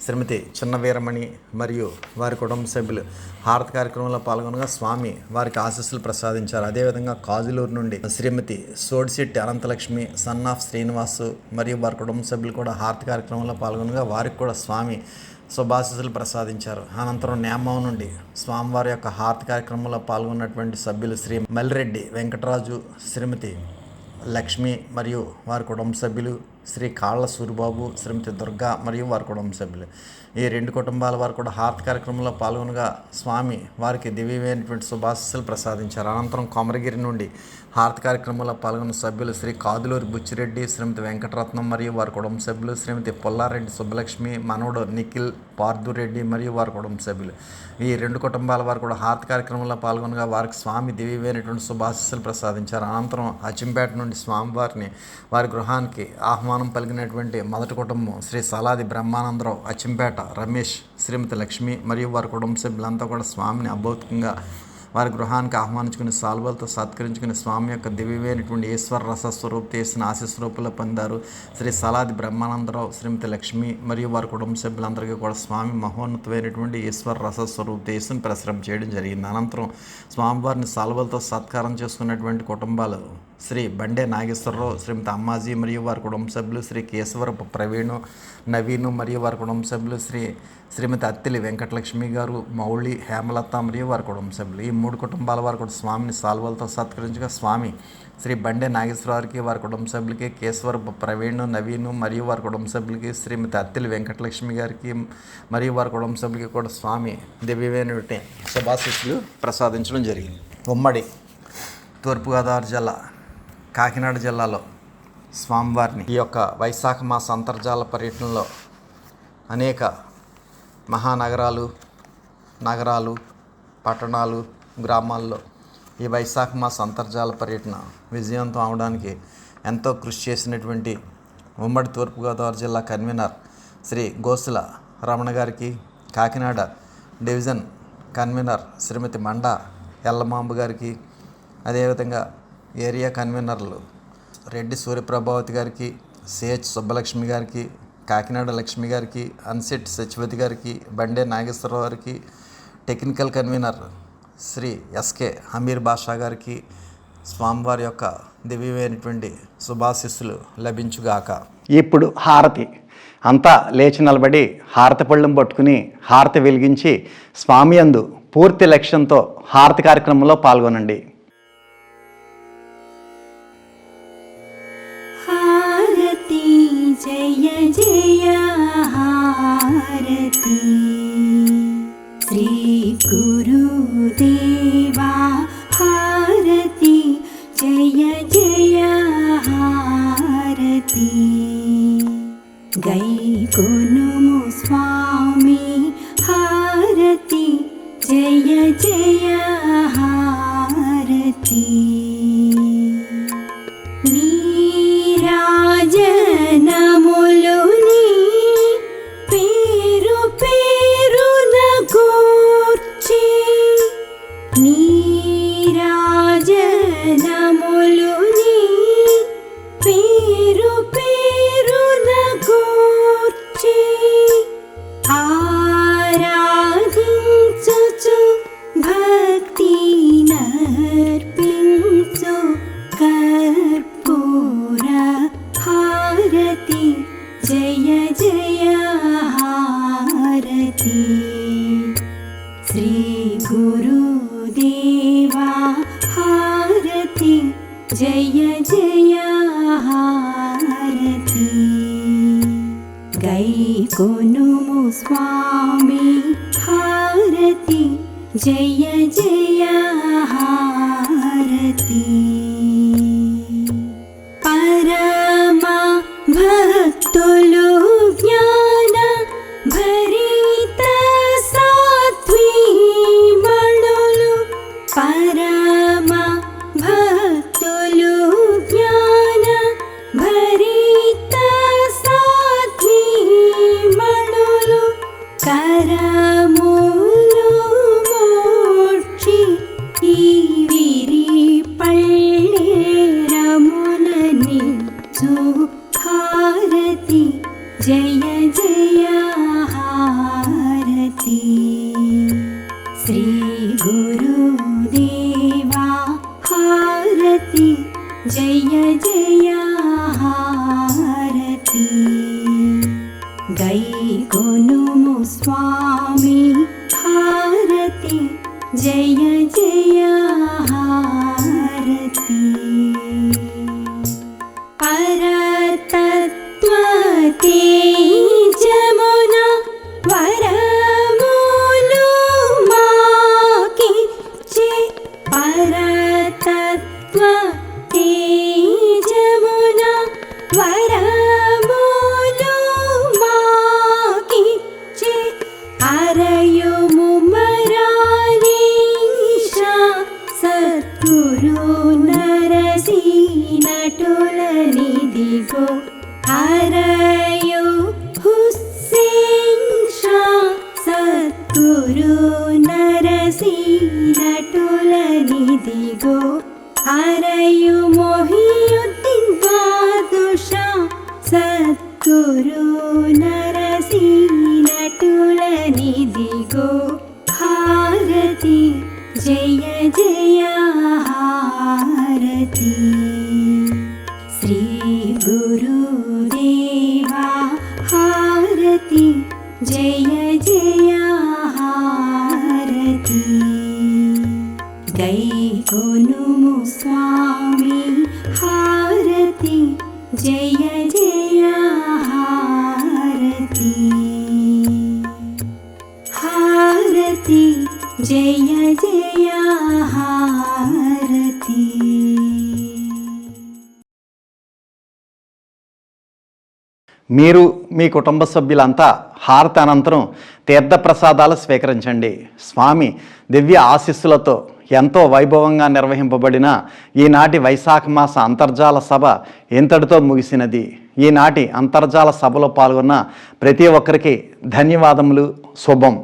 శ్రీమతి చిన్న వీరమణి మరియు వారి కుటుంబ సభ్యులు హారతి కార్యక్రమంలో పాల్గొనగా స్వామి వారికి ఆశీస్సులు ప్రసాదించారు. అదేవిధంగా కాజులూరు నుండి శ్రీమతి సోడిశెట్టి అనంతలక్ష్మి, సన్ ఆఫ్ శ్రీనివాసు మరియు వారి కుటుంబ సభ్యులు కూడా హారతి కార్యక్రమంలో పాల్గొనగా వారికి కూడా స్వామి శుభాశీస్సులు ప్రసాదించారు. అనంతరం నేమం నుండి స్వామివారి యొక్క హారతి కార్యక్రమంలో పాల్గొన్నటువంటి సభ్యులు శ్రీ మల్లిరెడ్డి వెంకటరాజు, శ్రీమతి లక్ష్మి మరియు వారి కుటుంబ సభ్యులు, శ్రీ కాళ్ళ సూరిబాబు, శ్రీమతి దుర్గా మరియు వారి కుటుంబ సభ్యులు, ఈ 2 కుటుంబాల వారు కూడా హారతి కార్యక్రమంలో పాల్గొనగా స్వామి వారికి దివ్యమైనటువంటి శుభాశీస్సులు ప్రసాదించారు. అనంతరం కొమరగిరి నుండి హారతి కార్యక్రమంలో పాల్గొన్న సభ్యులు శ్రీ కాదులూరి బుచ్చిరెడ్డి, శ్రీమతి వెంకటరత్నం మరియు వారి కుటుంబ సభ్యులు, శ్రీమతి పుల్లారెడ్డి సుబ్బలక్ష్మి, మనవడు నిఖిల్ పార్థురెడ్డి మరియు వారి కుటుంబ సభ్యులు, ఈ 2 కుటుంబాల వారు కూడా హారతి కార్యక్రమంలో పాల్గొనగా వారికి స్వామి దివ్యమైనటువంటి శుభాశీస్సులు ప్రసాదించారు. అనంతరం అచ్చంపేట నుండి స్వామివారిని వారి గృహానికి ఆహ్వానం పలికినటువంటి మొదటి కుటుంబం శ్రీ సలాది బ్రహ్మానందరావు, అచ్చంపేట రమేష్, శ్రీమతి లక్ష్మి మరియు వారి కుటుంబ సభ్యులంతా కూడా స్వామిని అభౌతికంగా వారి గృహానికి ఆహ్వానించుకుని సాల్వలతో సత్కరించుకుని స్వామి యొక్క దివ్యమైనటువంటి ఈశ్వర రస స్వరూప్ చేసిన ఆశీస్వరూపులు పొందారు. శ్రీ సలాది బ్రహ్మానందరావు, శ్రీమతి లక్ష్మి మరియు వారి కుటుంబ సభ్యులందరికీ కూడా స్వామి మహోన్నతమైనటువంటి ఈశ్వర రస స్వరూప్ చేసిన ప్రసరం చేయడం జరిగింది. అనంతరం స్వామివారిని సాల్వలతో సత్కారం చేసుకున్నటువంటి కుటుంబాలు శ్రీ బండే నాగేశ్వరరావు, శ్రీమతి అమ్మాజీ మరియు వారి కుటుంబ సభ్యులు, శ్రీ కేశవరపు ప్రవీణు, నవీను మరియు వారి కుటుంబ సభ్యులు, శ్రీమతి అత్తిలి వెంకటలక్ష్మి గారు, మౌళి, హేమలత మరియు వారి కుటుంబ సభ్యులు, ఈ 3 కుటుంబాల వారు కూడా స్వామిని సాల్వలతో సత్కరించగా స్వామి శ్రీ బండే నాగేశ్వరరావుకి, వారి కుటుంబ సభ్యులకి, కేశవరపు ప్రవీణు, నవీను మరియు వారి కుటుంబ సభ్యులకి, శ్రీమతి అత్తిలి వెంకటలక్ష్మి గారికి మరియు వారి కుటుంబ సభ్యులకి కూడా స్వామి దివ్యమైనటువంటి శుభాశీస్సులు ప్రసాదించడం జరిగింది. ఉమ్మడి తూర్పుగోదావరి జిల్లా కాకినాడ జిల్లాలో స్వామివారిని ఈ యొక్క వైశాఖ మాస అంతర్జాల పర్యటనలో అనేక మహానగరాలు, నగరాలు, పట్టణాలు, గ్రామాల్లో ఈ వైశాఖ మాస అంతర్జాల పర్యటన విజయవంతం అవడానికి ఎంతో కృషి చేసినటువంటి ఉమ్మడి తూర్పుగోదావరి జిల్లా కన్వీనర్ శ్రీ గోసుల రమణ గారికి, కాకినాడ డివిజన్ కన్వీనర్ శ్రీమతి మండా ఎల్లమాంబు గారికి, అదేవిధంగా ఏరియా కన్వీనర్లు రెడ్డి సూర్యప్రభావతి గారికి, సిహెచ్ సుబ్బలక్ష్మి గారికి, కాకినాడ లక్ష్మి గారికి, అన్సెట్ సచివతి గారికి, బండే నాగేశ్వరరావు గారికి, టెక్నికల్ కన్వీనర్ శ్రీ ఎస్కే హమీర్ బాషా గారికి స్వామివారి యొక్క దివ్యమైనటువంటి శుభాశీస్సులు లభించుగాక. ఇప్పుడు హారతి అంతా లేచి నిలబడి హారతి పళ్ళెం పట్టుకుని హారతి వెలిగించి స్వామి యందు పూర్తి లక్ష్యంతో హారతి కార్యక్రమంలో పాల్గొనండి. జయ జయ హారతి శ్రీ గురుదేవా హారతి జయ జయ హారతి గైకొనుము స్వామి హారతి జయ జయ హారతి నీరాజనములుని పేరు పేరున గూర్చి నీరాజనములుని పేరు పేరున గూర్చి ఆరాధించుచు భక్తి నర్పించు కర్పూర హారతి జయ జయ హారతి శ్రీ గురుదేవా హారతి జయ జయ హారతి గైకొనుము స్వామి హారతి జయ జయ హారతి పరమ భక్తులు జ్ఞాన భరిత సాత్వీమణులు పరమ భక్తులు జ్ఞాన భరిత సాత్వీమణులు కరములు మోక్షి ఈ విరి పళ్ళేరములని హారతి स्वामी हारति जय जय हारति परतत्त्वते जमुना वरमुलु माकिच्चे परतत्त्वते जमुना वरमुलु माकिच्चे अरयुमु मरानीशा सद्गुरु नरसिनटुलनिदिगो अरयु हुस्सेन शा सद्गुरु नरसिनटुलनिदिगो अरयु मोहियुद्दीन बादुषा सद्गुरु नरसिनटुलनिदिगो हारति जय जय हारति श्री गुरुदेवा हारति जय जय हारति गैकोनुमु स्वामी हारति जय जय हारति हारति जय जय हारति। మీరు మీ కుటుంబ సభ్యులంతా హారతి అనంతరం తీర్థప్రసాదాలు స్వీకరించండి. స్వామి దివ్య ఆశీస్సులతో ఎంతో వైభవంగా నిర్వహింపబడిన ఈనాటి వైశాఖ మాస అంతర్జాల సభ ఇంతటితో ముగిసినది. ఈనాటి అంతర్జాల సభలో పాల్గొన్న ప్రతి ఒక్కరికి ధన్యవాదములు. శుభం.